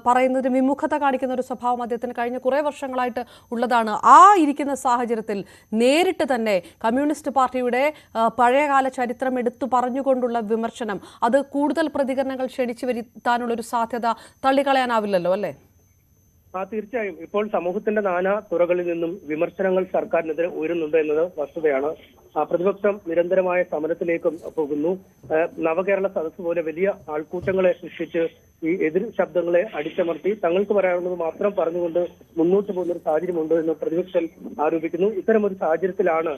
പറയുന്നതിന് വിമുഖത കാണിക്കുന്ന ഒരു സ്വഭാവം അദ്ദേഹത്തിന് കഴിഞ്ഞ കുറേ വർഷങ്ങളായിട്ട് ഉള്ളതാണ്. ആ ഇരിക്കുന്ന സാഹചര്യത്തിൽ നേരിട്ട് തന്നെ കമ്മ്യൂണിസ്റ്റ് പാർട്ടിയുടെ പഴയകാല ചരിത്രം എടുത്തു പറഞ്ഞുകൊണ്ടുള്ള വിമർശനം, അത് കൂടുതൽ പ്രതികരണങ്ങൾ ക്ഷണിച്ചു വരുത്താനുള്ള ഒരു സാധ്യത തള്ളിക്കളയാനാവില്ലല്ലോ അല്ലേ? തീർച്ചയായും ഇപ്പോൾ സമൂഹത്തിന്റെ നാനാ തുറകളിൽ നിന്നും വിമർശനങ്ങൾ സർക്കാരിനെതിരെ ഉയരുന്നുണ്ട് എന്നത് വസ്തുതയാണ്. പ്രതിപക്ഷം നിരന്തരമായ സമരത്തിലേക്കും പോകുന്നു. നവകേരള സദസ്സ് പോലെ വലിയ ആൾക്കൂട്ടങ്ങളെ സൃഷ്ടിച്ച് ഈ എതിർ ശബ്ദങ്ങളെ അടിച്ചമർത്തി തങ്ങൾക്ക് പറയാനുള്ളത് മാത്രം പറഞ്ഞുകൊണ്ട് മുന്നോട്ട് പോകുന്ന ഒരു സാഹചര്യമുണ്ട് എന്ന് പ്രതിപക്ഷം ആരോപിക്കുന്നു. ഇത്തരം ഒരു സാഹചര്യത്തിലാണ്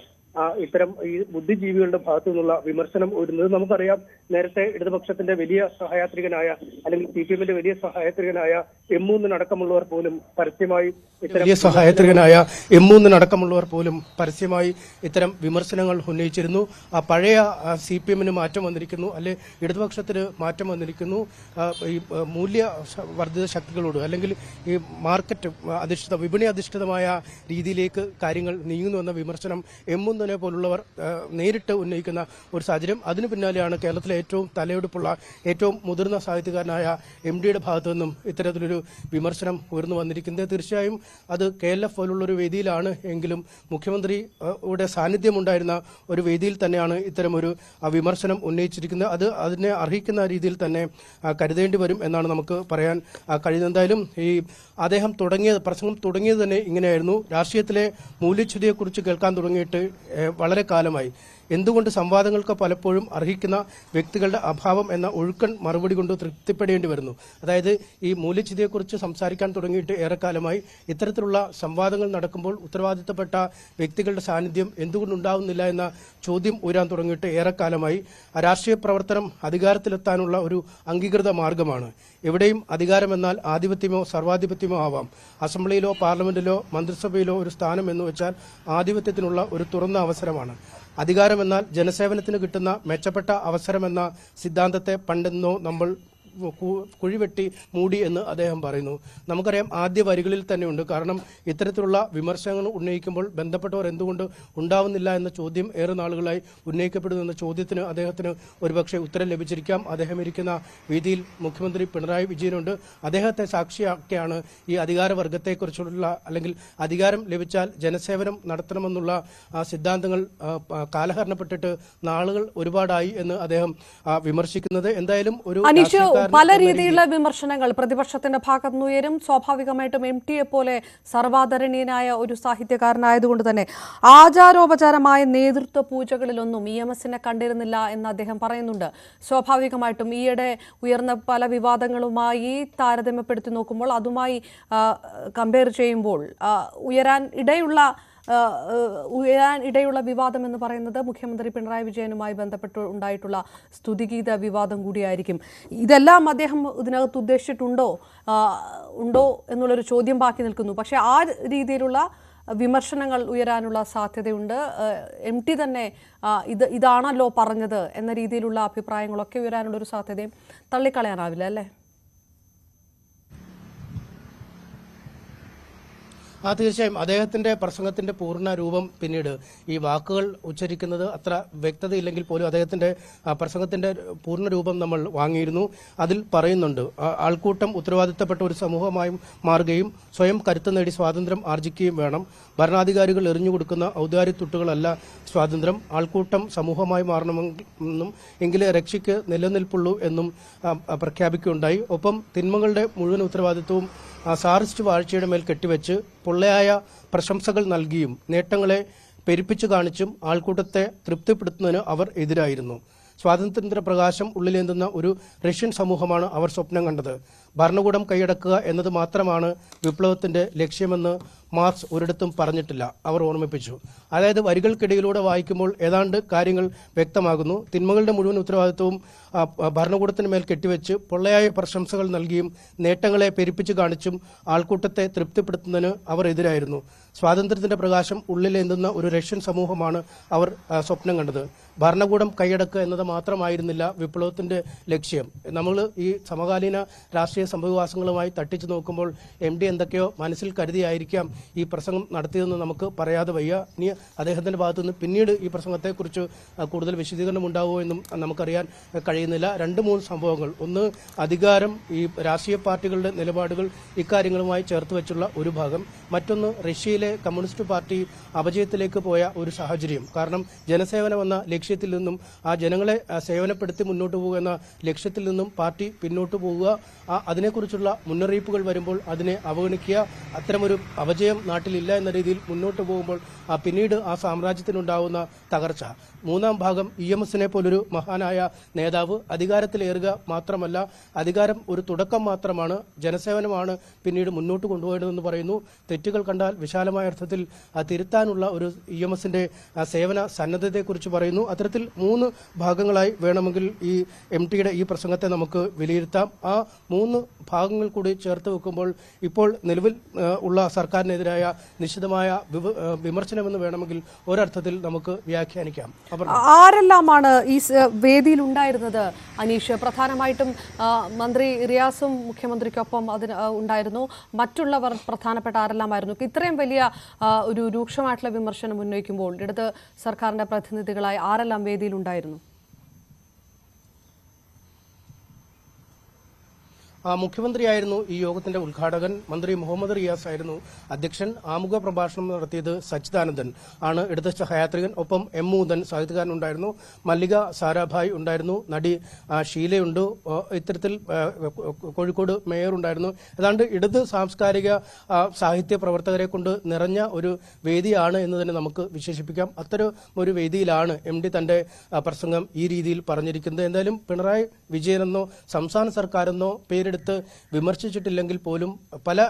ഇത്തരം ഈ ബുദ്ധിജീവികളുടെ ഭാഗത്തു നിന്നുള്ള വിമർശനം ഉയരുന്നത്. നമുക്കറിയാം, നേരത്തെ ഇടതുപക്ഷത്തിന്റെ വലിയ സഹയാത്രികനായ അല്ലെങ്കിൽ CPMന്റെ വലിയ സഹയാത്രികനായ M3 അടക്കമുള്ളവർ പോലും പരസ്യമായി ഇത്തരം വിമർശനങ്ങൾ ഉന്നയിച്ചിരുന്നു. പഴയ CPMന് മാറ്റം വന്നിരിക്കുന്നു, അല്ലെ ഇടതുപക്ഷത്തിന് മാറ്റം വന്നിരിക്കുന്നു. ഈ മൂല്യവർദ്ധിത ശക്തികളോട് അല്ലെങ്കിൽ ഈ മാർക്കറ്റ് അധിഷ്ഠിത, വിപണി അധിഷ്ഠിതമായ രീതിയിലേക്ക് കാര്യങ്ങൾ നീങ്ങുന്നുവെന്ന വിമർശനം M3 പോലുള്ളവർ നേരിട്ട് ഉന്നയിക്കുന്ന ഒരു സാഹചര്യം. അതിനു പിന്നാലെയാണ് കേരളത്തിലെ ഏറ്റവും തലയെടുപ്പുള്ള, ഏറ്റവും മുതിർന്ന സാഹിത്യകാരനായ MDയുടെ ഭാഗത്തു നിന്നും ഇത്തരത്തിലൊരു വിമർശനം ഉയർന്നു വന്നിരിക്കുന്നത്. തീർച്ചയായും അത് KLF പോലുള്ളൊരു വേദിയിലാണ് എങ്കിലും മുഖ്യമന്ത്രിയുടെ സാന്നിധ്യമുണ്ടായിരുന്ന ഒരു വേദിയിൽ തന്നെയാണ് ഇത്തരമൊരു വിമർശനം ഉന്നയിച്ചിരിക്കുന്നത്. അത് അതിനെ അർഹിക്കുന്ന രീതിയിൽ തന്നെ കരുതേണ്ടി വരും എന്നാണ് നമുക്ക് പറയാൻ കഴിയുന്നത്. എന്തായാലും ഈ അദ്ദേഹം പ്രസംഗം തുടങ്ങിയത് തന്നെ ഇങ്ങനെയായിരുന്നു. രാഷ്ട്രീയത്തിലെ മൂല്യച്യുതിയെക്കുറിച്ച് കേൾക്കാൻ തുടങ്ങിയിട്ട് വളരെ കാലമായി. എന്തുകൊണ്ട് സംവാദങ്ങൾക്ക് പലപ്പോഴും അർഹിക്കുന്ന വ്യക്തികളുടെ അഭാവം എന്ന ഒഴുക്കൻ മറുപടി കൊണ്ട് തൃപ്തിപ്പെടേണ്ടി വരുന്നു. അതായത് ഈ മൂല്യച്യുതിയെക്കുറിച്ച് സംസാരിക്കാൻ തുടങ്ങിയിട്ട് ഏറെക്കാലമായി. ഇത്തരത്തിലുള്ള സംവാദങ്ങൾ നടക്കുമ്പോൾ ഉത്തരവാദിത്തപ്പെട്ട വ്യക്തികളുടെ സാന്നിധ്യം എന്തുകൊണ്ടുണ്ടാവുന്നില്ല എന്ന ചോദ്യം ഉയരാൻ തുടങ്ങിയിട്ട് ഏറെക്കാലമായി. രാഷ്ട്രീയ പ്രവർത്തനം അധികാരത്തിലെത്താനുള്ള ഒരു അംഗീകൃത മാർഗമാണ്. എവിടെയും അധികാരമെന്നാൽ ആധിപത്യമോ സർവാധിപത്യമോ ആവാം. അസംബ്ലിയിലോ പാർലമെന്റിലോ മന്ത്രിസഭയിലോ ഒരു സ്ഥാനം എന്ന് വെച്ചാൽ ആധിപത്യത്തിനുള്ള ഒരു തുറന്ന അവസരമാണ്. അധികാരമെന്നാൽ ജനസേവനത്തിന് കിട്ടുന്ന മെച്ചപ്പെട്ട അവസരമെന്ന സിദ്ധാന്തത്തെ പണ്ടെന്നോ നമ്മൾ കുഴിവെട്ടി മൂടി എന്ന് അദ്ദേഹം പറയുന്നു. നമുക്കറിയാം, ആദ്യ വരികളിൽ തന്നെയുണ്ട്. കാരണം ഇത്തരത്തിലുള്ള വിമർശനങ്ങൾ ഉന്നയിക്കുമ്പോൾ ബന്ധപ്പെട്ടവർ എന്തുകൊണ്ട് ഉണ്ടാവുന്നില്ല എന്ന ചോദ്യം ഏറെ നാളുകളായി ഉന്നയിക്കപ്പെടുന്നു എന്ന ചോദ്യത്തിന് അദ്ദേഹത്തിന് ഒരുപക്ഷെ ഉത്തരം ലഭിച്ചിരിക്കാം. അദ്ദേഹം ഇരിക്കുന്ന വേദിയിൽ മുഖ്യമന്ത്രി പിണറായി വിജയനുണ്ട്. അദ്ദേഹത്തെ സാക്ഷിയാക്കിയാണ് ഈ അധികാരവർഗത്തെക്കുറിച്ചുള്ള, അല്ലെങ്കിൽ അധികാരം ലഭിച്ചാൽ ജനസേവനം നടത്തണമെന്നുള്ള സിദ്ധാന്തങ്ങൾ കാലഹരണപ്പെട്ടിട്ട് നാളുകൾ ഒരുപാടായി എന്ന് അദ്ദേഹം വിമർശിക്കുന്നത്. എന്തായാലും ഒരു പല രീതിയിലുള്ള വിമർശനങ്ങൾ പ്രതിപക്ഷത്തിന്റെ ഭാഗത്തുനിന്ന് ഉയരും. സ്വാഭാവികമായിട്ടും MTയെ പോലെ സർവാദരണീയനായ ഒരു സാഹിത്യകാരനായതുകൊണ്ട് തന്നെ ആചാരോപചാരമായ നേതൃത്വ പൂജകളിലൊന്നും EMSനെ കണ്ടിരുന്നില്ല എന്ന് അദ്ദേഹം പറയുന്നുണ്ട്. സ്വാഭാവികമായിട്ടും ഈയിടെ ഉയർന്ന പല വിവാദങ്ങളുമായി താരതമ്യപ്പെടുത്തി നോക്കുമ്പോൾ, അതുമായി കമ്പയർ ചെയ്യുമ്പോൾ ഉയരാൻ ഇടയുള്ള വിവാദം എന്ന് പറയുന്നത് മുഖ്യമന്ത്രി പിണറായി വിജയനുമായി ബന്ധപ്പെട്ട് ഉണ്ടായിട്ടുള്ള സ്തുതിഗീത വിവാദം കൂടിയായിരിക്കും. ഇതെല്ലാം അദ്ദേഹം ഇതിനകത്ത് ഉദ്ദേശിച്ചിട്ടുണ്ടോ എന്നുള്ളൊരു ചോദ്യം ബാക്കി നിൽക്കുന്നു. പക്ഷേ ആ രീതിയിലുള്ള വിമർശനങ്ങൾ ഉയരാനുള്ള സാധ്യതയുണ്ട്. MT തന്നെ ഇതാണല്ലോ പറഞ്ഞത് എന്ന രീതിയിലുള്ള അഭിപ്രായങ്ങളൊക്കെ ഉയരാനുള്ളൊരു സാധ്യതയും തള്ളിക്കളയാനാവില്ല അല്ലേ? തീർച്ചയായും അദ്ദേഹത്തിന്റെ പ്രസംഗത്തിന്റെ പൂർണ്ണ രൂപം പിന്നീട് ഈ വാക്കുകൾ ഉച്ചരിക്കുന്നത് അത്ര വ്യക്തതയില്ലെങ്കിൽ പോലും അദ്ദേഹത്തിന്റെ പ്രസംഗത്തിന്റെ പൂർണ്ണ രൂപം നമ്മൾ വാങ്ങിയിരുന്നു. അതിൽ പറയുന്നുണ്ട്, ആൾക്കൂട്ടം ഉത്തരവാദിത്തപ്പെട്ട ഒരു സമൂഹമായി മാറുകയും സ്വയം കരുത്ത് നേടി സ്വാതന്ത്ര്യം ആർജിക്കുകയും വേണം. ഭരണാധികാരികൾ എറിഞ്ഞുകൊടുക്കുന്ന ഔദാര്യത്തുട്ടുകളല്ല സ്വാതന്ത്ര്യം. ആൾക്കൂട്ടം സമൂഹമായി മാറണമെന്നും എങ്കിലേ രക്ഷയ്ക്ക് നിലനിൽപ്പുള്ളൂ എന്നും പ്രഖ്യാപിക്കുകയുണ്ടായി. ഒപ്പം തിന്മകളുടെ മുഴുവൻ ഉത്തരവാദിത്വവും സാറിസ്റ്റ് വാഴ്ചയുടെ മേൽ കെട്ടിവെച്ച് പൊള്ളയായ പ്രശംസകൾ നൽകിയും നേട്ടങ്ങളെ പെരുപ്പിച്ചു കാണിച്ചും ആൾക്കൂട്ടത്തെ തൃപ്തിപ്പെടുത്തുന്നതിന് അവർ എതിരായിരുന്നു. സ്വാതന്ത്ര്യ പ്രകാശം ഉള്ളിലേന്തുന്ന ഒരു റഷ്യൻ സമൂഹമാണ് അവർ സ്വപ്നം കണ്ടത്. ഭരണകൂടം കൈയടക്കുക എന്നത് മാത്രമാണ് വിപ്ലവത്തിന്റെ ലക്ഷ്യമെന്ന് മാർക്സ് ഒരിടത്തും പറഞ്ഞിട്ടില്ല, അവർ ഓർമ്മിപ്പിച്ചു. അതായത് വരികൾക്കിടയിലൂടെ വായിക്കുമ്പോൾ ഏതാണ്ട് കാര്യങ്ങൾ വ്യക്തമാകുന്നു. തിന്മകളുടെ മുഴുവൻ ഉത്തരവാദിത്വവും ഭരണകൂടത്തിന് മേൽ കെട്ടിവെച്ച് പൊള്ളയായ പ്രശംസകൾ നൽകിയും നേട്ടങ്ങളെ പെരുപ്പിച്ചു കാണിച്ചും ആൾക്കൂട്ടത്തെ തൃപ്തിപ്പെടുത്തുന്നതിന് അവർ എതിരായിരുന്നു. സ്വാതന്ത്ര്യത്തിന്റെ പ്രകാശം ഉള്ളിലേന്തുന്ന ഒരു റഷ്യൻ സമൂഹമാണ് അവർ സ്വപ്നം കണ്ടത്. ഭരണകൂടം കൈയടക്കുക എന്നത് മാത്രമായിരുന്നില്ല വിപ്ലവത്തിന്റെ ലക്ഷ്യം. നമ്മൾ ഈ സമകാലീന രാഷ്ട്രീയ സംഭവവികാസങ്ങളുമായി തട്ടിച്ചു നോക്കുമ്പോൾ MD എന്തൊക്കെയോ മനസ്സിൽ കരുതിയായിരിക്കാം ഈ പ്രസംഗം നടത്തിയതെന്ന് നമുക്ക് പറയാതെ വയ്യ. ഇനി അദ്ദേഹത്തിന്റെ ഭാഗത്തുനിന്ന് പിന്നീട് ഈ പ്രസംഗത്തെക്കുറിച്ച് കൂടുതൽ വിശദീകരണം ഉണ്ടാവുമോ എന്നും നമുക്കറിയാൻ കഴിയുന്നില്ല. 2-3 സംഭവങ്ങൾ. ഒന്ന്, അധികാരം, ഈ രാഷ്ട്രീയ പാർട്ടികളുടെ നിലപാടുകൾ ഇക്കാര്യങ്ങളുമായി ചേർത്ത് വെച്ചുള്ള ഒരു ഭാഗം. മറ്റൊന്ന്, റഷ്യയിലെ കമ്മ്യൂണിസ്റ്റ് പാർട്ടി അപജയത്തിലേക്ക് പോയ ഒരു സാഹചര്യം. കാരണം ജനസേവനം എന്ന ലക്ഷ്യത്തിൽ നിന്നും ആ ജനങ്ങളെ സേവനപ്പെടുത്തി മുന്നോട്ട് പോകുക എന്ന ലക്ഷ്യത്തിൽ നിന്നും പാർട്ടി പിന്നോട്ട് പോവുക, അതിനെക്കുറിച്ചുള്ള മുന്നറിയിപ്പുകൾ വരുമ്പോൾ അതിനെ അവഗണിക്കുക, അത്തരമൊരു അപജയം നാട്ടിലില്ല എന്ന രീതിയിൽ മുന്നോട്ട് പോകുമ്പോൾ പിന്നീട് ആ സാമ്രാജ്യത്തിനുണ്ടാവുന്ന തകർച്ച. 3-ാം ഭാഗം, EMSനെ പോലൊരു മഹാനായ നേതാവ് അധികാരത്തിലേറുക മാത്രമല്ല, അധികാരം ഒരു തുടക്കം മാത്രമാണ്, ജനസേവനമാണ് പിന്നീട് മുന്നോട്ട് കൊണ്ടുപോയതെന്ന് പറയുന്നു. തെറ്റുകൾ കണ്ടാൽ വിശാലമായ അർത്ഥത്തിൽ തിരുത്താനുള്ള ഒരു EMSന്റെ സേവന സന്നദ്ധതയെക്കുറിച്ച് പറയുന്നു. അത്തരത്തിൽ 3 ഭാഗങ്ങളായി വേണമെങ്കിൽ ഈ MTയുടെ ഈ പ്രസംഗത്തെ നമുക്ക് വിലയിരുത്താം. ആ 3 ഭാഗങ്ങൾ കൂടി ചേർത്ത് വെക്കുമ്പോൾ ഇപ്പോൾ നിലവിൽ ഉള്ള സർക്കാരിനെതിരായ നിശ്ചിതമായ വിമർശനമെന്ന് വേണമെങ്കിൽ ഒരർത്ഥത്തിൽ നമുക്ക് വ്യാഖ്യാനിക്കാം. ആരെല്ലാമാണ് ഈ വേദിയിൽ ഉണ്ടായിരുന്നത് അനീഷ്? പ്രധാനമായിട്ടും മന്ത്രി റിയാസും മുഖ്യമന്ത്രിക്കൊപ്പം അതിന് ഉണ്ടായിരുന്നു. മറ്റുള്ളവർ പ്രധാനപ്പെട്ട ആരെല്ലാമായിരുന്നു? ഇത്രയും വലിയ ഒരു രൂക്ഷമായിട്ടുള്ള വിമർശനം ഉന്നയിക്കുമ്പോൾ ഇടത് സർക്കാരിന്റെ പ്രതിനിധികളായി ആരെല്ലാം വേദിയിൽ ഉണ്ടായിരുന്നു? മുഖ്യമന്ത്രിയായിരുന്നു ഈ യോഗത്തിന്റെ ഉദ്ഘാടകൻ. മന്ത്രി മുഹമ്മദ് റിയാസ് ആയിരുന്നു അധ്യക്ഷൻ. ആമുഖ പ്രഭാഷണം നടത്തിയത് സച്ചിദാനന്ദൻ ആണ്, ഇടത് സഹയാത്രികൻ. ഒപ്പം M. മൂതൻ സാഹിത്യകാരൻ ഉണ്ടായിരുന്നു. മല്ലിക സാരാഭായ് ഉണ്ടായിരുന്നു. നടി ഷീലയുണ്ട്. ഇത്തരത്തിൽ കോഴിക്കോട് മേയർ ഉണ്ടായിരുന്നു. ഏതാണ്ട് ഇടത് സാംസ്കാരിക സാഹിത്യ പ്രവർത്തകരെ കൊണ്ട് നിറഞ്ഞ ഒരു വേദിയാണ് എന്ന് തന്നെ നമുക്ക് വിശേഷിപ്പിക്കാം. അത്തരം ഒരു വേദിയിലാണ് MD തന്റെ പ്രസംഗം ഈ രീതിയിൽ പറഞ്ഞിരിക്കുന്നത്. എന്തായാലും പിണറായി വിജയനെന്നോ സംസ്ഥാന സർക്കാരെന്നോ പേരെടുത്ത് വിമർശിച്ചിട്ടില്ലെങ്കിൽ പോലും പല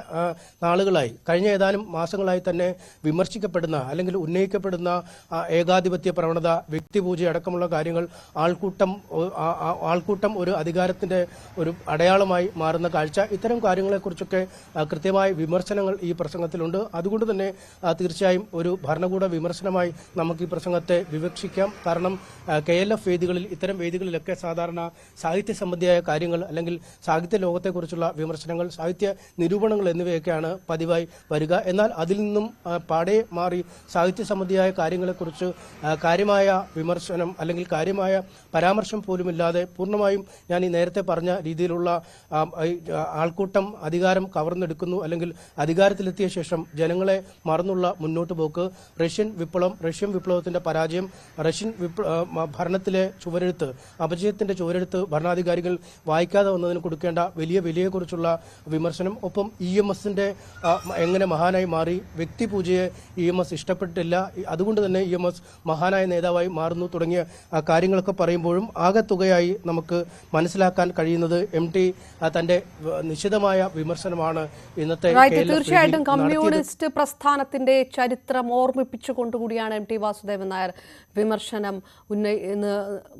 നാളുകളായി, കഴിഞ്ഞ ഏതാനും മാസങ്ങളായി തന്നെ വിമർശിക്കപ്പെടുന്ന അല്ലെങ്കിൽ ഉന്നയിക്കപ്പെടുന്ന ഏകാധിപത്യ പ്രവണത, വ്യക്തിപൂജ അടക്കമുള്ള കാര്യങ്ങൾ, ആൾക്കൂട്ടം ഒരു അധികാരത്തിന്റെ ഒരു അടയാളമായി മാറുന്ന കാഴ്ച, ഇത്തരം കാര്യങ്ങളെക്കുറിച്ചൊക്കെ കൃത്യമായ വിമർശനങ്ങൾ ഈ പ്രസംഗത്തിലുണ്ട്. അതുകൊണ്ട് തന്നെ തീർച്ചയായും ഒരു ഭരണകൂട വിമർശനമായി നമുക്ക് ഈ പ്രസംഗത്തെ വിവക്ഷിക്കാം. കാരണം KLF വേദികളിൽ, ഇത്തരം വേദികളിലൊക്കെ സാധാരണ സാഹിത്യ സംബന്ധിയായ കാര്യങ്ങൾ അല്ലെങ്കിൽ സാഹിത്യ ലോകത്തെക്കുറിച്ചുള്ള വിമർശനങ്ങൾ, സാഹിത്യ നിരൂപണങ്ങൾ എന്നിവയൊക്കെയാണ് പതിവായി വരിക. എന്നാൽ അതിൽ നിന്നും പാടെ മാറി സാഹിത്യ സംബന്ധിയായ കാര്യങ്ങളെക്കുറിച്ച് കാര്യമായ വിമർശനം അല്ലെങ്കിൽ കാര്യമായ പരാമർശം പോലുമില്ലാതെ പൂർണ്ണമായും ഞാൻ ഈ നേരത്തെ പറഞ്ഞ രീതിയിലുള്ള ആൾക്കൂട്ടം അധികാരം കവർന്നെടുക്കുന്നു അല്ലെങ്കിൽ അധികാരത്തിലെത്തിയ ശേഷം ജനങ്ങളെ മറന്നുള്ള മുന്നോട്ട് പോക്ക്, റഷ്യൻ വിപ്ലവത്തിന്റെ പരാജയം, റഷ്യൻ ഭരണത്തിലെ ചുവരെഴുത്ത്, അപജയത്തിന്റെ ചുവരെഴുത്ത് ഭരണാധികാരികൾ വായിക്കാതെ വന്നതിന് കൊടുക്കേണ്ട വലിയ വിലയെക്കുറിച്ചുള്ള വിമർശനം. ഒപ്പം EMSന്റെ എങ്ങനെ മഹാനായി മാറി, വ്യക്തിപൂജയെ EMS ഇഷ്ടപ്പെട്ടില്ല, അതുകൊണ്ട് തന്നെ EMS മഹാനായ നേതാവായി മാറുന്നു തുടങ്ങിയ കാര്യങ്ങളൊക്കെ പറയുമ്പോഴും ആകെത്തുകയായി നമുക്ക് മനസ്സിലാക്കാൻ കഴിയുന്നത് MT തന്റെ നിശ്ചിതമായ വിമർശനമാണ് ഇന്നത്തെ. തീർച്ചയായിട്ടും കമ്മ്യൂണിസ്റ്റ് പ്രസ്ഥാനത്തിന്റെ ചരിത്രം ഓർമ്മിപ്പിച്ചുകൊണ്ടുകൂടിയാണ് MT വാസുദേവൻ നായർ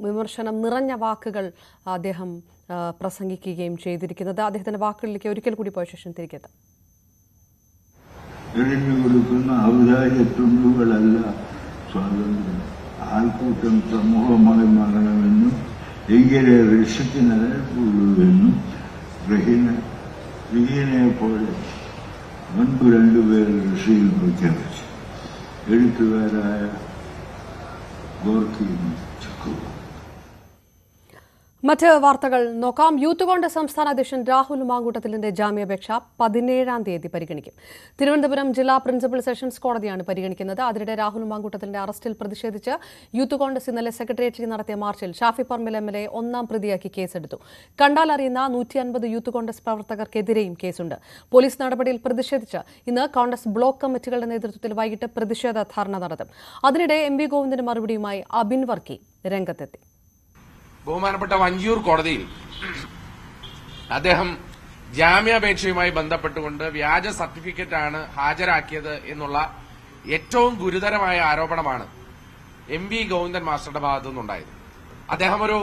വിമർശനം നിറഞ്ഞ വാക്കുകൾ അദ്ദേഹം പ്രസംഗിക്കുകയും ചെയ്തിരിക്കുന്നത്. അദ്ദേഹത്തിന്റെ വാക്കുകളിലേക്ക് ഒരിക്കൽ കൂടി പോയ ശേഷം തിരികെത്താം. എറിഞ്ഞു കൊടുക്കുന്ന ഔദാര്യത്തുണ്ടുകളല്ല സ്വാതന്ത്ര്യം. ആൾക്കൂട്ടം സമൂഹമായി മാറണമെന്നും എങ്കിലേ രക്ഷയ്ക്ക് നിലനിൽപ്പുള്ളൂവെന്നും റഹീനെ പോലെ മുൻപ് രണ്ടുപേർ റഷ്യയിൽ പ്രഖ്യാപിച്ചു, എഴുത്തുകാരായ ഗോർക്കിയും ചക്കവും. മറ്റ് വാർത്തകൾ നോക്കാം. യൂത്ത് കോൺഗ്രസ് സംസ്ഥാന അധ്യക്ഷൻ രാഹുൽ മാങ്കൂട്ടത്തിലിന്റെ ജാമ്യാപേക്ഷ 17-ാം തീയതി പരിഗണിക്കും. തിരുവനന്തപുരം ജില്ലാ പ്രിൻസിപ്പൽ സെഷൻസ് കോടതിയാണ് പരിഗണിക്കുന്നത്. അതിനിടെ രാഹുൽ മാങ്കൂട്ടത്തിലിന്റെ അറസ്റ്റിൽ പ്രതിഷേധിച്ച് യൂത്ത് കോൺഗ്രസ് ഇന്നലെ സെക്രട്ടേറിയറ്റിൽ നടത്തിയ മാർച്ചിൽ ഷാഫി പറമ്പിൽ MLA ഒന്നാം പ്രതിയാക്കി കേസെടുത്തു. കണ്ടാലറിയുന്ന 150 യൂത്ത് കോൺഗ്രസ് പ്രവർത്തകർക്കെതിരെയും കേസുണ്ട്. പോലീസ് നടപടിയിൽ പ്രതിഷേധിച്ച് ഇന്ന് കോൺഗ്രസ് ബ്ലോക്ക് കമ്മിറ്റികളുടെ നേതൃത്വത്തിൽ വൈകിട്ട് പ്രതിഷേധ ധർണ നടത്തും. അതിനിടെ MV ഗോവിന്ദന് മറുപടിയുമായി അബിൻ വർക്കി രംഗത്തെത്തി. ബഹുമാനപ്പെട്ട വഞ്ചിയൂർ കോടതിയിൽ അദ്ദേഹം ജാമ്യാപേക്ഷയുമായി ബന്ധപ്പെട്ടുകൊണ്ട് വ്യാജ സർട്ടിഫിക്കറ്റാണ് ഹാജരാക്കിയത് എന്നുള്ള ഏറ്റവും ഗുരുതരമായ ആരോപണമാണ് MV ഗോവിന്ദൻ മാസ്റ്ററുടെ ഭാഗത്തു നിന്നുണ്ടായത്. അദ്ദേഹം ഒരു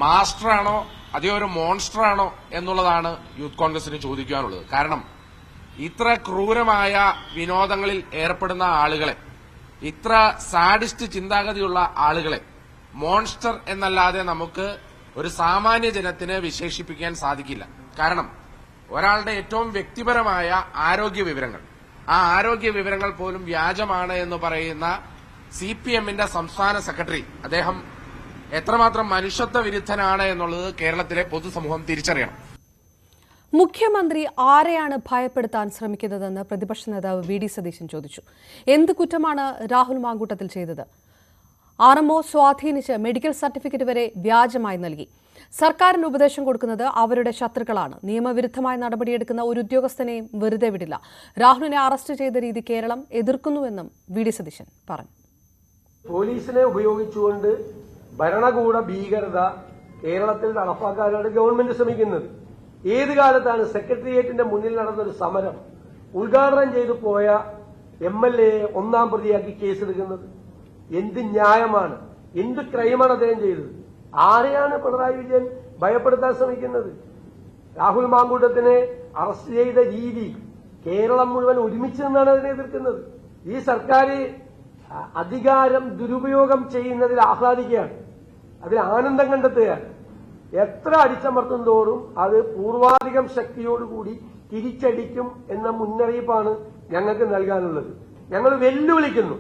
മാസ്റ്ററാണോ അതോ ഒരു മോൺസ്റ്ററാണോ എന്നുള്ളതാണ് യൂത്ത് കോൺഗ്രസിന് ചോദിക്കാനുള്ളത്. കാരണം ഇത്ര ക്രൂരമായ വിനോദങ്ങളിൽ ഏർപ്പെടുന്ന ആളുകളെ, ഇത്ര സാഡിസ്റ്റ് ചിന്താഗതിയുള്ള ആളുകളെ മോൺസ്റ്റർ എന്നല്ലാതെ നമുക്ക് ഒരു സാമാന്യ ജനത്തിന് വിശേഷിപ്പിക്കാൻ സാധിക്കില്ല. കാരണം ഒരാളുടെ ഏറ്റവും വ്യക്തിപരമായ ആരോഗ്യ വിവരങ്ങൾ, ആ ആരോഗ്യ വിവരങ്ങൾ പോലും വ്യാജമാണ് എന്ന് പറയുന്ന CPMന്റെ സംസ്ഥാന സെക്രട്ടറി, അദ്ദേഹം എത്രമാത്രം മനുഷ്യത്വ വിരുദ്ധനാണ് എന്നുള്ളത് കേരളത്തിലെ പൊതുസമൂഹം തിരിച്ചറിയണം. മുഖ്യമന്ത്രി ആരെയാണ് ഭയപ്പെടുത്താൻ ശ്രമിക്കുന്നതെന്ന് പ്രതിപക്ഷ നേതാവ് VD സതീശൻ ചോദിച്ചു. എന്ത് കുറ്റമാണ് രാഹുൽ മാങ്കൂട്ടത്തിൽ ചെയ്തത്? RMO സ്വാധീനിച്ച് മെഡിക്കൽ സർട്ടിഫിക്കറ്റ് വരെ വ്യാജമായി നൽകി. സർക്കാരിന് ഉപദേശം കൊടുക്കുന്നത് അവരുടെ ശത്രുക്കളാണ്. നിയമവിരുദ്ധമായ നടപടിയെടുക്കുന്ന ഒരു ഉദ്യോഗസ്ഥനെയും വെറുതെ വിടില്ല. രാഹുലിനെ അറസ്റ്റ് ചെയ്ത രീതി കേരളം എതിർക്കുന്നുവെന്നും VD സതീശൻ പറഞ്ഞു. പോലീസിനെ ഉപയോഗിച്ചുകൊണ്ട് ഭരണകൂട ഭീകരത കേരളത്തിൽ നടപ്പാക്കാനാണ് ഗവൺമെന്റ് ശ്രമിക്കുന്നത്. ഏത് കാലത്താണ് സെക്രട്ടേറിയറ്റിന്റെ മുന്നിൽ നടന്നൊരു സമരം ഉദ്ഘാടനം ചെയ്തു പോയ MLA ഒന്നാം പ്രതിയാക്കി കേസെടുക്കുന്നത്? എന്ത് ന്യായമാണ്? എന്ത് ക്രൈമാണ് അദ്ദേഹം ചെയ്തത്? ആരെയാണ് പിണറായി വിജയൻ ഭയപ്പെടുത്താൻ ശ്രമിക്കുന്നത്? രാഹുൽ മാങ്കൂട്ടത്തിനെ അറസ്റ്റ് ചെയ്ത രീതി കേരളം മുഴുവൻ ഒരുമിച്ച് നിന്നാണ് അതിനെ എതിർക്കുന്നത്. ഈ സർക്കാർ അധികാരം ദുരുപയോഗം ചെയ്യുന്നതിൽ ആഹ്ലാദിക്കുകയാണ്, അതിൽ ആനന്ദം കണ്ടെത്തുകയാണ്. എത്ര അടിച്ചമർത്തും തോറും അത് പൂർവാധികം ശക്തിയോടുകൂടി തിരിച്ചടിക്കും എന്ന മുന്നറിയിപ്പാണ് ഞങ്ങൾക്ക് നൽകാനുള്ളത്. ഞങ്ങൾ വെല്ലുവിളിക്കുന്നു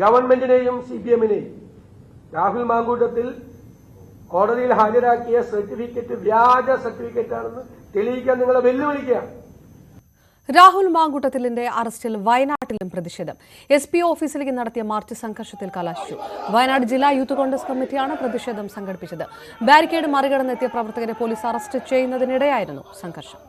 ഗവൺമെന്റിനെയും CPMനെയും. രാഹുൽ മാങ്കൂട്ടത്തിൽ കോടതിയിൽ ഹാജരാക്കിയ സർട്ടിഫിക്കറ്റ് വ്യാജ സർട്ടിഫിക്കറ്റാണെന്ന് തെളിയിക്കാൻ നിങ്ങളെ വെല്ലുവിളിക്കുക. രാഹുൽ മാങ്കൂട്ടത്തിലിന്റെ അറസ്റ്റിൽ വയനാട്ടിലും പ്രതിഷേധം. SP ഓഫീസിലേക്ക് നടത്തിയ മാർച്ച് സംഘർഷത്തിൽ കലാശിച്ചു. വയനാട് ജില്ലാ യൂത്ത് കോൺഗ്രസ് കമ്മിറ്റിയാണ് പ്രതിഷേധം സംഘടിപ്പിച്ചത്. ബാരിക്കേഡ് മറികടന്നെത്തിയ പ്രവർത്തകരെ പോലീസ് അറസ്റ്റ് ചെയ്യുന്നതിനിടെയായിരുന്നു സംഘർഷം.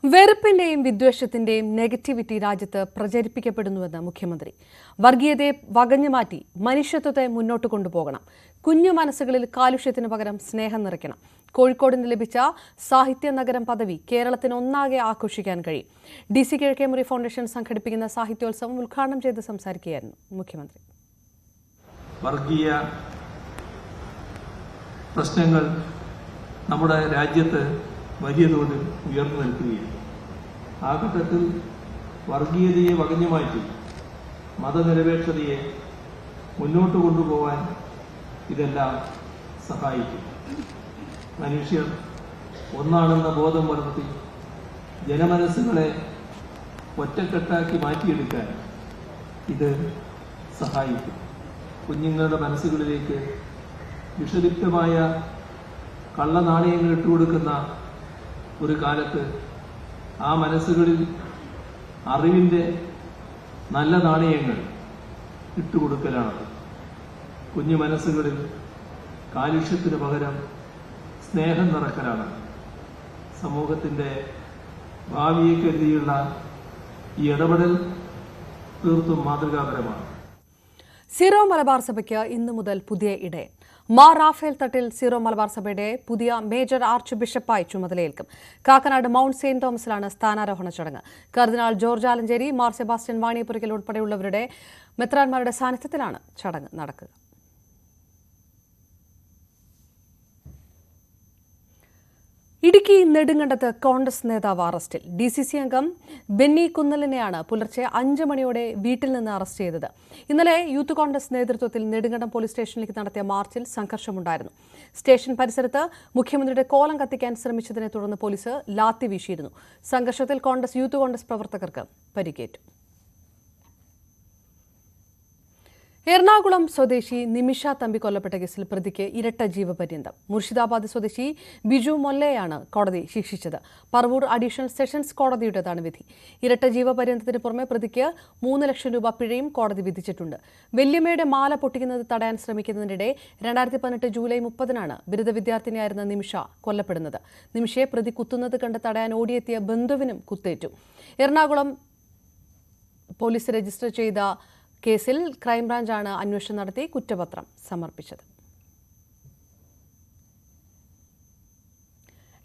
വെറുപ്പിന്റെയും വിദ്വേഷത്തിന്റെയും നെഗറ്റിവിറ്റി രാജ്യത്ത് പ്രചരിപ്പിക്കപ്പെടുന്നുവെന്ന് മുഖ്യമന്ത്രി. വർഗീയതയെ വകഞ്ഞുമാറ്റി മനുഷ്യത്വത്തെ മുന്നോട്ട് കൊണ്ടുപോകണം. കുഞ്ഞു മനസ്സുകളിൽ കാലുഷ്യത്തിന് പകരം സ്നേഹം നിറയ്ക്കണം. കോഴിക്കോടിന് ലഭിച്ച സാഹിത്യ നഗരം പദവി കേരളത്തിന് ഒന്നാകെ ആഘോഷിക്കാൻ കഴിയും. DC കിഴക്കേമുറി ഫൗണ്ടേഷൻ സംഘടിപ്പിക്കുന്ന സാഹിത്യോത്സവം ഉദ്ഘാടനം ചെയ്ത് സംസാരിക്കുകയായിരുന്നു മുഖ്യമന്ത്രി. വർഗീയ പ്രശ്നങ്ങൾ നമ്മുടെ രാജ്യത്ത് വലിയ തോതിൽ ഉയർന്നു നിൽക്കുകയാണ്. ആ ഘട്ടത്തിൽ വർഗീയതയെ വകഞ്ഞുമാറ്റി മതനിരപേക്ഷതയെ മുന്നോട്ട് കൊണ്ടുപോകാൻ ഇതെല്ലാം സഹായിക്കും. മനുഷ്യർ ഒന്നാണെന്ന ബോധം വളർത്തി ജനമനസ്സുകളെ ഒറ്റക്കെട്ടാക്കി മാറ്റിയെടുക്കാൻ ഇത് സഹായിക്കും. കുഞ്ഞുങ്ങളുടെ മനസ്സുകളിലേക്ക് വിഷലിപ്തമായ കള്ളനാണയങ്ങൾ ഇട്ടുകൊടുക്കുന്ന ഒരു കാലത്ത് ആ മനസ്സുകളിൽ അറിവിൻ്റെ നല്ല നാണയങ്ങൾ ഇട്ടുകൊടുക്കലാണ്. കുഞ്ഞു മനസ്സുകളിൽ കാലുഷ്യത്തിന് പകരം സ്നേഹം നിറക്കലാണ്. സമൂഹത്തിൻ്റെ ഭാവിയെ കരുതിയുള്ള ഈ ഇടപെടൽ തീർത്തും മാതൃകാപരമാണ്. സീറോ മലബാർ സഭയ്ക്ക് ഇന്നു മുതൽ പുതിയ ഇടയൻ. മാർ റാഫേൽ തട്ടിൽ സീറോ മലബാർ സഭയുടെ പുതിയ മേജർ ആർച്ച് ബിഷപ്പായി ചുമതലയേൽക്കും. കാക്കനാട് മൗണ്ട് സെയിന്റ് തോമസിലാണ് സ്ഥാനാരോഹണ ചടങ്ങ്. കർദിനാൾ ജോർജ് ആലഞ്ചേരി, മാർ സെബാസ്റ്റ്യൻ വാണിയപ്പുരയ്ക്കൽ ഉൾപ്പെടെയുള്ളവരുടെ മെത്രാന്മാരുടെ സാന്നിധ്യത്തിലാണ് ചടങ്ങ് നടക്കുക. ഇടുക്കി നെടുങ്കണ്ടത്ത് കോൺഗ്രസ് നേതാവ് അറസ്റ്റിൽ. DCC അംഗം ബെന്നി കുന്നലിനെയാണ് പുലർച്ചെ 5 മണിയോടെ വീട്ടിൽ നിന്ന് അറസ്റ്റ് ചെയ്തത്. ഇന്നലെ യൂത്ത് കോൺഗ്രസ് നേതൃത്വത്തിൽ നെടുങ്കണ്ടം പോലീസ് സ്റ്റേഷനിലേക്ക് നടത്തിയ മാർച്ചിൽ സംഘർഷമുണ്ടായിരുന്നു. സ്റ്റേഷൻ പരിസരത്ത് മുഖ്യമന്ത്രിയുടെ കോലം കത്തിക്കാൻ ശ്രമിച്ചതിനെ തുടർന്ന് പോലീസ് ലാത്തി വീശിയിരുന്നു. സംഘർഷത്തിൽ യൂത്ത് കോൺഗ്രസ് പ്രവർത്തകർക്ക് പരിക്കേറ്റു. എറണാകുളം സ്വദേശി നിമിഷ തമ്പി കൊല്ലപ്പെട്ട കേസിൽ പ്രതിക്ക് ഇരട്ട ജീവപര്യന്തം. മുർഷിദാബാദ് സ്വദേശി ബിജു മൊല്ലയാണ് കോടതി ശിക്ഷിച്ചത്. പറവൂർ അഡീഷണൽ സെഷൻസ് കോടതിയുടേതാണ് വിധി. ഇരട്ട ജീവപര്യന്തത്തിന് പുറമെ പ്രതിക്ക് 3 ലക്ഷം രൂപ പിഴയും കോടതി വിധിച്ചിട്ടുണ്ട്. വല്യമ്മയുടെ മാല പൊട്ടിക്കുന്നത് തടയാൻ ശ്രമിക്കുന്നതിനിടെ 2018 ജൂലൈ 30-നാണ് ബിരുദ വിദ്യാർത്ഥിനിയായിരുന്ന നിമിഷ കൊല്ലപ്പെടുന്നത്. നിമിഷയെ പ്രതി കുത്തുന്നത് കണ്ട് തടയാൻ ഓടിയെത്തിയ ബന്ധുവിനും കുത്തേറ്റു. എറണാകുളം പോലീസ് രജിസ്റ്റർ ചെയ്ത കേസിൽ ക്രൈംബ്രാഞ്ചാണ് അന്വേഷണം നടത്തി കുറ്റപത്രം സമർപ്പിച്ചത്.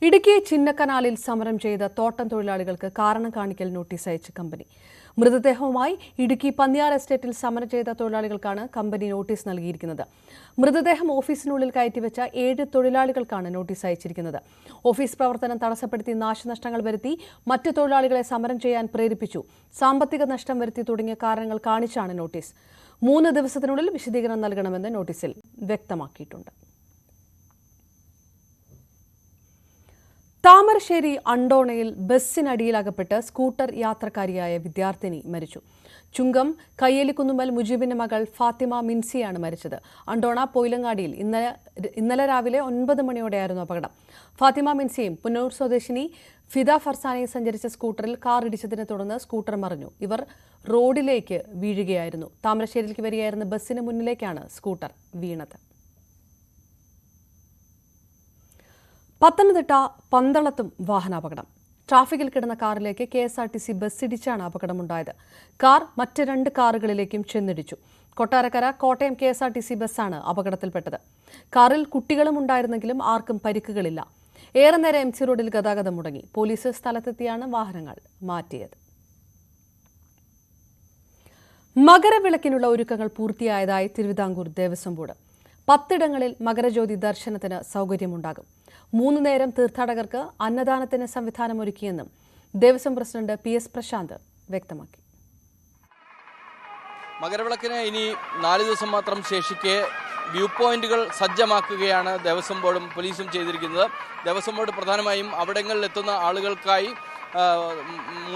ഇടുക്കി ചിന്നക്കനാലിൽ സമരം ചെയ്ത തോട്ടം തൊഴിലാളികൾക്ക് കാരണം കാണിക്കൽ നോട്ടീസ് അയച്ച കമ്പനി. മൃതദേഹവുമായി ഇടുക്കി പന്നിയാർ എസ്റ്റേറ്റിൽ സമരം ചെയ്ത തൊഴിലാളികൾക്കാണ് കമ്പനി നോട്ടീസ് നൽകിയിരിക്കുന്നത്. മൃതദേഹം ഓഫീസിനുള്ളിൽ കയറ്റിവെച്ച 7 തൊഴിലാളികൾക്കാണ് നോട്ടീസ് അയച്ചിരിക്കുന്നത്. ഓഫീസ് പ്രവർത്തനം തടസ്സപ്പെടുത്തി നാശനഷ്ടങ്ങൾ വരുത്തി, മറ്റ് തൊഴിലാളികളെ സമരം ചെയ്യാൻ പ്രേരിപ്പിച്ചു, സാമ്പത്തിക നഷ്ടം വരുത്തി തുടങ്ങിയ കാരണങ്ങൾ കാണിച്ചാണ് നോട്ടീസ്. 3 ദിവസത്തിനുള്ളിൽ വിശദീകരണം നൽകണമെന്ന് നോട്ടീസിൽ വ്യക്തമാക്കിയിട്ടുണ്ട്. താമരശ്ശേരി അണ്ടോണയിൽ ബസ്സിനടിയിലകപ്പെട്ട് സ്കൂട്ടർ യാത്രക്കാരിയായ വിദ്യാർത്ഥിനി മരിച്ചു. ചുങ്കം കയ്യേലിക്കുന്നുമ്മൽ മുജീബിന്റെ മകൾ ഫാത്തിമ മിൻസിയാണ് മരിച്ചത്. അണ്ടോണ പൊയിലങ്ങാടിയിൽ ഇന്നലെ രാവിലെ 9 മണിയോടെയായിരുന്നു അപകടം. ഫാത്തിമ മിൻസിയും പുന്നൂർ സ്വദേശിനി ഫിദ ഫർസാനയും സഞ്ചരിച്ച സ്കൂട്ടറിൽ കാർ ഇടിച്ചതിനെ തുടർന്ന് സ്കൂട്ടർ മറിഞ്ഞു. ഇവർ റോഡിലേക്ക് വീഴുകയായിരുന്നു. താമരശ്ശേരിയിലേക്ക് വരികയായിരുന്ന ബസ്സിന് മുന്നിലേക്കാണ് സ്കൂട്ടർ വീണത്. പത്തനംതിട്ട പന്തളത്തും വാഹനാപകടം. ട്രാഫിക്കിൽ കിടന്ന കാറിലേക്ക് KSRTC ബസ് ഇടിച്ചാണ് അപകടമുണ്ടായത്. കാർ മറ്റ് 2 കാറുകളിലേക്കും ചെന്നിടിച്ചു. കൊട്ടാരക്കര കോട്ടയം KSRTC ബസ്സാണ് അപകടത്തിൽപ്പെട്ടത്. കാറിൽ കുട്ടികളും ഉണ്ടായിരുന്നെങ്കിലും ആർക്കും പരിക്കുകളില്ല. ഏറെ നേരം MC റോഡിൽ ഗതാഗതം മുടങ്ങി. പോലീസ് സ്ഥലത്തെത്തിയാണ് വാഹനങ്ങൾ മാറ്റിയത്. മകരവിളക്കിനുള്ള ഒരുക്കങ്ങൾ പൂർത്തിയായതായി തിരുവിതാംകൂർ ദേവസ്വം ബോർഡ്. 10 ഇടങ്ങളിൽ മകരജ്യോതി ദർശനത്തിന് സൗകര്യമുണ്ടാകും. 3 നേരം തീർത്ഥാടകർക്ക് അന്നദാനത്തിന് സംവിധാനമൊരുക്കിയെന്നും ദേവസ്വം പ്രസിഡന്റ് PS പ്രശാന്ത് വ്യക്തമാക്കി. മകരവിളക്കിന് ഇനി 4 ദിവസം മാത്രം ശേഷിക്കെ വ്യൂ പോയിന്റുകൾ സജ്ജമാക്കുകയാണ് ദേവസ്വം ബോർഡും പോലീസും ചെയ്തിരിക്കുന്നത്. ദേവസ്വം ബോർഡ് പ്രധാനമായും അവിടങ്ങളിലെത്തുന്ന ആളുകൾക്കായി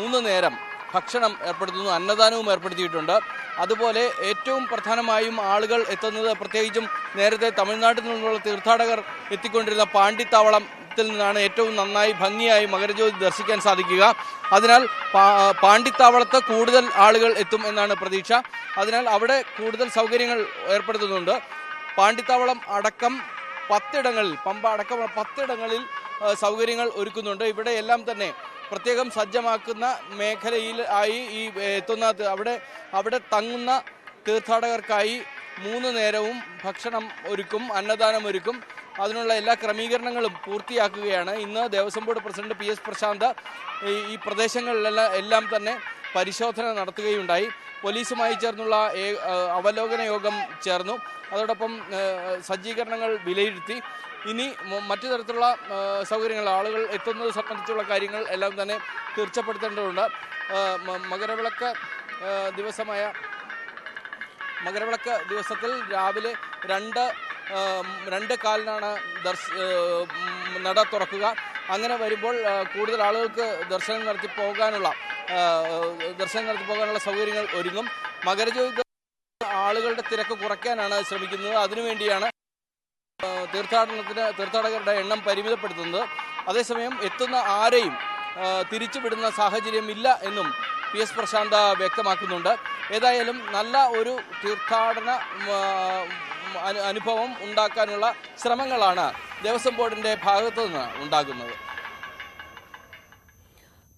3 നേരം ഭക്ഷണം ഏർപ്പെടുത്തുന്നു, അന്നദാനവും ഏർപ്പെടുത്തിയിട്ടുണ്ട്. അതുപോലെ ഏറ്റവും പ്രധാനമായും ആളുകൾ എത്തുന്നത്, പ്രത്യേകിച്ചും നേരത്തെ തമിഴ്നാട്ടിൽ നിന്നുള്ള തീർത്ഥാടകർ എത്തിക്കൊണ്ടിരുന്ന പാണ്ടിത്താവളത്തിൽ നിന്നാണ് ഏറ്റവും നന്നായി ഭംഗിയായി മകരജ്യോതി ദർശിക്കാൻ സാധിക്കുക. അതിനാൽ പാണ്ടിത്താവളത്ത് കൂടുതൽ ആളുകൾ എത്തും എന്നാണ് പ്രതീക്ഷ. അതിനാൽ അവിടെ കൂടുതൽ സൗകര്യങ്ങൾ ഏർപ്പെടുത്തുന്നുണ്ട്. പാണ്ടിത്താവളം അടക്കം 10 ഇടങ്ങളിൽ, പമ്പ അടക്കം 10 ഇടങ്ങളിൽ സൗകര്യങ്ങൾ ഒരുക്കുന്നുണ്ട്. ഇവിടെ എല്ലാം തന്നെ പ്രത്യേകം സജ്ജമാക്കുന്ന മേഖലയിൽ ആയി ഈ എത്തുന്ന അവിടെ തങ്ങുന്ന തീർത്ഥാടകർക്കായി 3 നേരവും ഭക്ഷണം ഒരുക്കും, അന്നദാനം ഒരുക്കും. അതിനുള്ള എല്ലാ ക്രമീകരണങ്ങളും പൂർത്തിയാക്കുകയാണ്. ഇന്ന് Devaswom board president PS Prasanth ഈ പ്രദേശങ്ങളിലെല്ലാം തന്നെ പരിശോധന നടത്തുകയുണ്ടായി. പോലീസുമായി ചേർന്നുള്ള അവലോകന യോഗം ചേർന്നു. അതോടൊപ്പം സജ്ജീകരണങ്ങൾ വിലയിരുത്തി. ഇനി മറ്റു തരത്തിലുള്ള സൗകര്യങ്ങൾ, ആളുകൾ എത്തുന്നത് സംബന്ധിച്ചുള്ള കാര്യങ്ങൾ എല്ലാം തന്നെ തീർച്ചപ്പെടുത്തേണ്ടതുണ്ട്. മകരവിളക്ക് ദിവസത്തിൽ രാവിലെ 2:15-നാണ് നട തുറക്കുക. അങ്ങനെ വരുമ്പോൾ കൂടുതൽ ആളുകൾക്ക് ദർശനം നടത്തി പോകാനുള്ള സൗകര്യങ്ങൾ ഒരുങ്ങും. മകരജ്യോതി ആളുകളുടെ തിരക്ക് കുറയ്ക്കാനാണ് ശ്രമിക്കുന്നത്. അതിനുവേണ്ടിയാണ് തീർത്ഥാടകരുടെ എണ്ണം പരിമിതപ്പെടുത്തുന്നത്. അതേസമയം എത്തുന്ന ആരെയും തിരിച്ചുവിടുന്ന സാഹചര്യമില്ല എന്നും PS പ്രശാന്ത് വ്യക്തമാക്കുന്നുണ്ട്. ഏതായാലും നല്ല ഒരു തീർത്ഥാടന അനുഭവം ഉണ്ടാക്കാനുള്ള ശ്രമങ്ങളാണ് ദേവസ്വം ബോർഡിന്റെ ഭാഗത്തു നിന്ന് ഉണ്ടാകുന്നത്.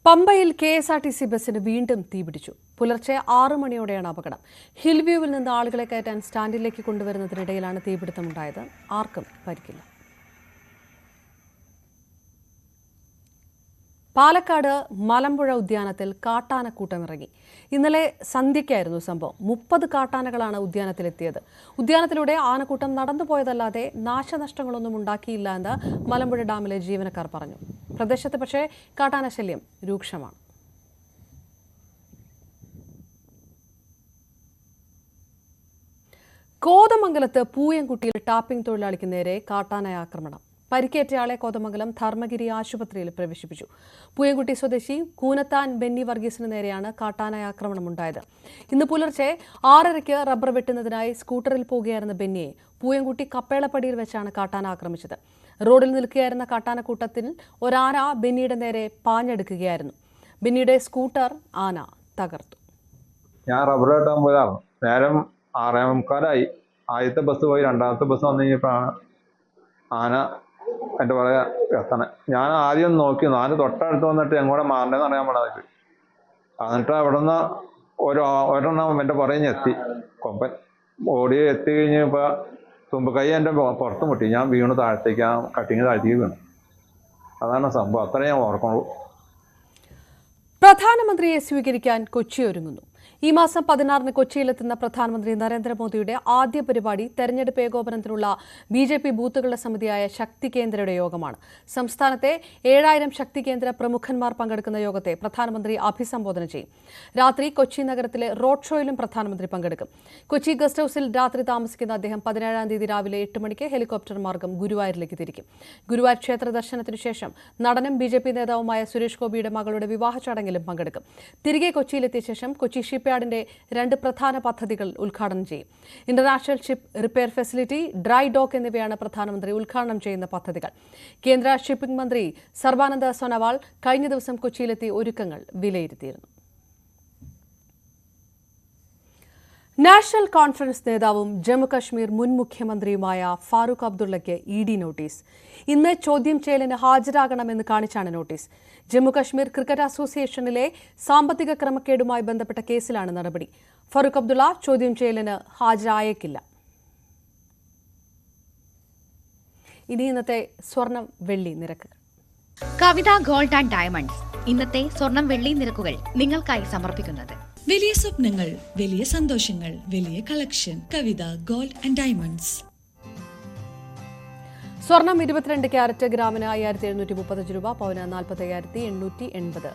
പമ്പയിൽ KSRTC ബസ്സിന് വീണ്ടും തീപിടിച്ചു. പുലർച്ചെ 6 മണിയോടെയാണ് അപകടം. ഹിൽ വ്യൂവിൽ നിന്ന് ആളുകളെ കയറ്റാൻ സ്റ്റാൻഡിലേക്ക് കൊണ്ടുവരുന്നതിനിടയിലാണ് തീപിടുത്തമുണ്ടായത്. ആർക്കും പരിക്കില്ല. പാലക്കാട് മലമ്പുഴ ഉദ്യാനത്തിൽ കാട്ടാനക്കൂട്ടമിറങ്ങി. ഇന്നലെ സന്ധ്യയ്ക്കായിരുന്നു സംഭവം. 30 കാട്ടാനകളാണ് ഉദ്യാനത്തിലെത്തിയത്. ഉദ്യാനത്തിലൂടെ ആനക്കൂട്ടം നടന്നുപോയതല്ലാതെ നാശനഷ്ടങ്ങളൊന്നും ഉണ്ടാക്കിയില്ല എന്ന് മലമ്പുഴ ഡാമിലെ ജീവനക്കാർ പറഞ്ഞു. പ്രദേശത്ത് പക്ഷേ കാട്ടാനശല്യം രൂക്ഷമാണ്. കോതമംഗലത്ത് പൂയംകുട്ടിയിൽ ടാപ്പിംഗ് തൊഴിലാളിക്ക് നേരെ കാട്ടാനയാക്രമണം. പരിക്കേറ്റയാളെ കോതമംഗലം ധർമ്മഗിരി ആശുപത്രിയിൽ പ്രവേശിപ്പിച്ചു. പൂയംകുട്ടി സ്വദേശി കൂനത്താൻ ബെന്നി വർഗീസിന് നേരെയാണ് കാട്ടാനയാക്രമണം ഉണ്ടായത്. ഇന്ന് പുലർച്ചെ 6:30 റബ്ബർ വെട്ടുന്നതിനായി സ്കൂട്ടറിൽ പോകുകയായിരുന്ന ബെന്നിയെ പൂയംകുട്ടി കപ്പേളപ്പടിയിൽ വെച്ചാണ് കാട്ടാന ആക്രമിച്ചത്. റോഡിൽ നിൽക്കുകയായിരുന്ന കാട്ടാനക്കൂട്ടത്തിൽ ഒരാന ബെന്നിയുടെ നേരെ പാഞ്ഞെടുക്കുകയായിരുന്നു. ബെന്നിയുടെ സ്കൂട്ടർ ആന തകർത്തു. ഞാൻ റബ്ബർ വെട്ടാൻ പോയതാണ്. നേരം 6:45 ആദ്യത്തെ ബസ് പോയി, രണ്ടാമത്തെ ബസ് വന്നു കഴിഞ്ഞപ്പോഴാണ് ആന എൻ്റെ പുറകെ എത്തണേ. ഞാൻ ആദ്യം നോക്കി, ആന തൊട്ടടുത്ത് വന്നിട്ട് എങ്ങോട്ട് മാറേണ്ടതെന്ന് അറിയാൻ പാടാതെ. എന്നിട്ട് അവിടെ നിന്ന് ഒരെണ്ണം എൻ്റെ പുറകെ എത്തി. കൊമ്പൻ ഓടി എത്തി കഴിഞ്ഞപ്പോൾ തുമ്പക്കൈ എൻ്റെ പുറത്ത് മുട്ടി. ഞാൻ വീണ് താഴത്തേക്ക്, ആ കട്ടിങ് താഴത്തേക്ക് വീണു. അതാണ് സംഭവം. അത്രേ ഞാൻ ഓർക്കുള്ളൂ. പ്രധാനമന്ത്രിയെ സ്വീകരിക്കാൻ കൊച്ചി ഒരുങ്ങുന്നു. ഈ മാസം 16 കൊച്ചിയിലെത്തുന്ന പ്രധാനമന്ത്രി നരേന്ദ്രമോദിയുടെ ആദ്യ പരിപാടി തെരഞ്ഞെടുപ്പ് ഏകോപനത്തിനുള്ള BJP ബൂത്തുകളുടെ സമിതിയായ ശക്തി കേന്ദ്രയുടെ യോഗമാണ്. സംസ്ഥാനത്തെ 7000 ശക്തി കേന്ദ്ര പ്രമുഖന്മാർ പങ്കെടുക്കുന്ന യോഗത്തെ പ്രധാനമന്ത്രി അഭിസംബോധന ചെയ്യും. രാത്രി കൊച്ചി നഗരത്തിലെ റോഡ് ഷോയിലും പ്രധാനമന്ത്രി പങ്കെടുക്കും. കൊച്ചി ഗസ്റ്റ് ഹൌസിൽ രാത്രി താമസിക്കുന്ന അദ്ദേഹം 17-ാം തീയതി രാവിലെ 8 മണിക്ക് ഹെലികോപ്റ്റർ മാർഗം ഗുരുവായൂരിലേക്ക് തിരിക്കും. ഗുരുവായൂർ ക്ഷേത്ര ദർശനത്തിനു ശേഷം നടനും BJP നേതാവുമായ സുരേഷ് ഗോപിയുടെ മകളുടെ വിവാഹ ചടങ്ങിലും പങ്കെടുക്കും. തിരികെ കൊച്ചിയിലെത്തിയ ശേഷം കൊച്ചി ഷിപ്പ്യാർഡിന്റെ 2 പ്രധാന പദ്ധതികൾ ഉദ്ഘാടനം ചെയ്യും. International ship repair facility, dry dock എന്നിവയാണ് പ്രധാനമന്ത്രി ഉദ്ഘാടനം ചെയ്യുന്ന പദ്ധതികൾ. കേന്ദ്ര ഷിപ്പിംഗ് മന്ത്രി സർബാനന്ദ സോനോവാൾ കഴിഞ്ഞ ദിവസം കൊച്ചിയിലെത്തി ഒരുക്കങ്ങൾ വിലയിരുത്തിയിരുന്നു. നാഷണൽ കോൺഫറൻസ് നേതാവും ജമ്മുകശ്മീർ മുൻ മുഖ്യമന്ത്രിയുമായ ഫാറൂഖ് അബ്ദുള്ളയ്ക്ക് ED നോട്ടീസ്. ഇന്ന് ചോദ്യം ചെയ്യലിന് ഹാജരാകണമെന്ന് കാണിച്ചാണ് നോട്ടീസ്. ജമ്മുകശ്മീർ ക്രിക്കറ്റ് അസോസിയേഷനിലെ സാമ്പത്തിക ക്രമക്കേടുമായി ബന്ധപ്പെട്ട കേസിലാണ് നടപടി. ഫാറൂഖ് അബ്ദുള്ള ചോദ്യം ചെയ്യലിന് ഹാജരായേക്കില്ല. ഇനി ഇന്നത്തെ സ്വർണം വെള്ളി നിരക്കുകൾ. കവിത ഗോൾഡ് ആൻഡ് ഡയമണ്ട്സ് ഇന്നത്തെ സ്വർണം വെള്ളി നിരക്കുകൾ നിങ്ങൾക്കായി സമർപ്പിക്കുന്നത്. വലിയ സ്വപ്നങ്ങൾ, വലിയ സന്തോഷങ്ങൾ, വലിയ collection. Kavitha gold and diamonds. സ്വർണം 22 ക്യാരറ്റ് ഗ്രാമിന് 5735 രൂപ, പവന് 45,880.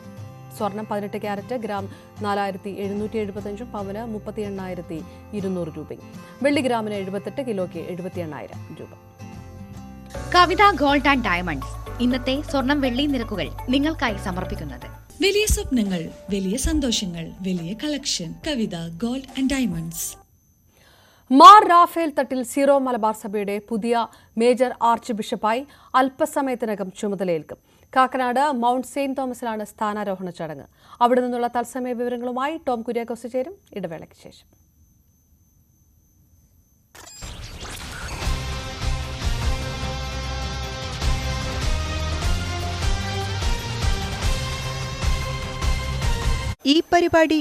സ്വർണം 18 ക്യാരറ്റ് ഗ്രാം 4775, പവന് 38,200 രൂപയും. വെള്ളി ഗ്രാമിന് 78, കിലോയ്ക്ക് 78,000 രൂപ. കവിത ഗോൾഡ് ആൻഡ് ഡയമണ്ട്സ് ഇന്നത്തെ സ്വർണം വെള്ളി നിരക്കുകൾ നിങ്ങൾക്കായി സമർപ്പിക്കുന്നത്. വലിയ സ്വപ്നങ്ങൾ, വലിയ സന്തോഷങ്ങൾ, വലിയ collection. Kavitha gold and diamonds. Mar Raphael Thattil Syro Malabar സഭയുടെ പുതിയ മേജർ ആർച്ച് ബിഷപ്പായി അല്പസമയത്തിനകം ചുമതലയേൽക്കും. കാക്കനാട് മൗണ്ട് സെയിന്റ് തോമസിലാണ് സ്ഥാനാരോഹണ ചടങ്ങ്. അവിടെ നിന്നുള്ള തത്സമയ വിവരങ്ങളുമായി ടോം കുര്യാക്കോസ് ചേരും ഇടവേളയ്ക്ക് ശേഷം. ഈ പരിപാടി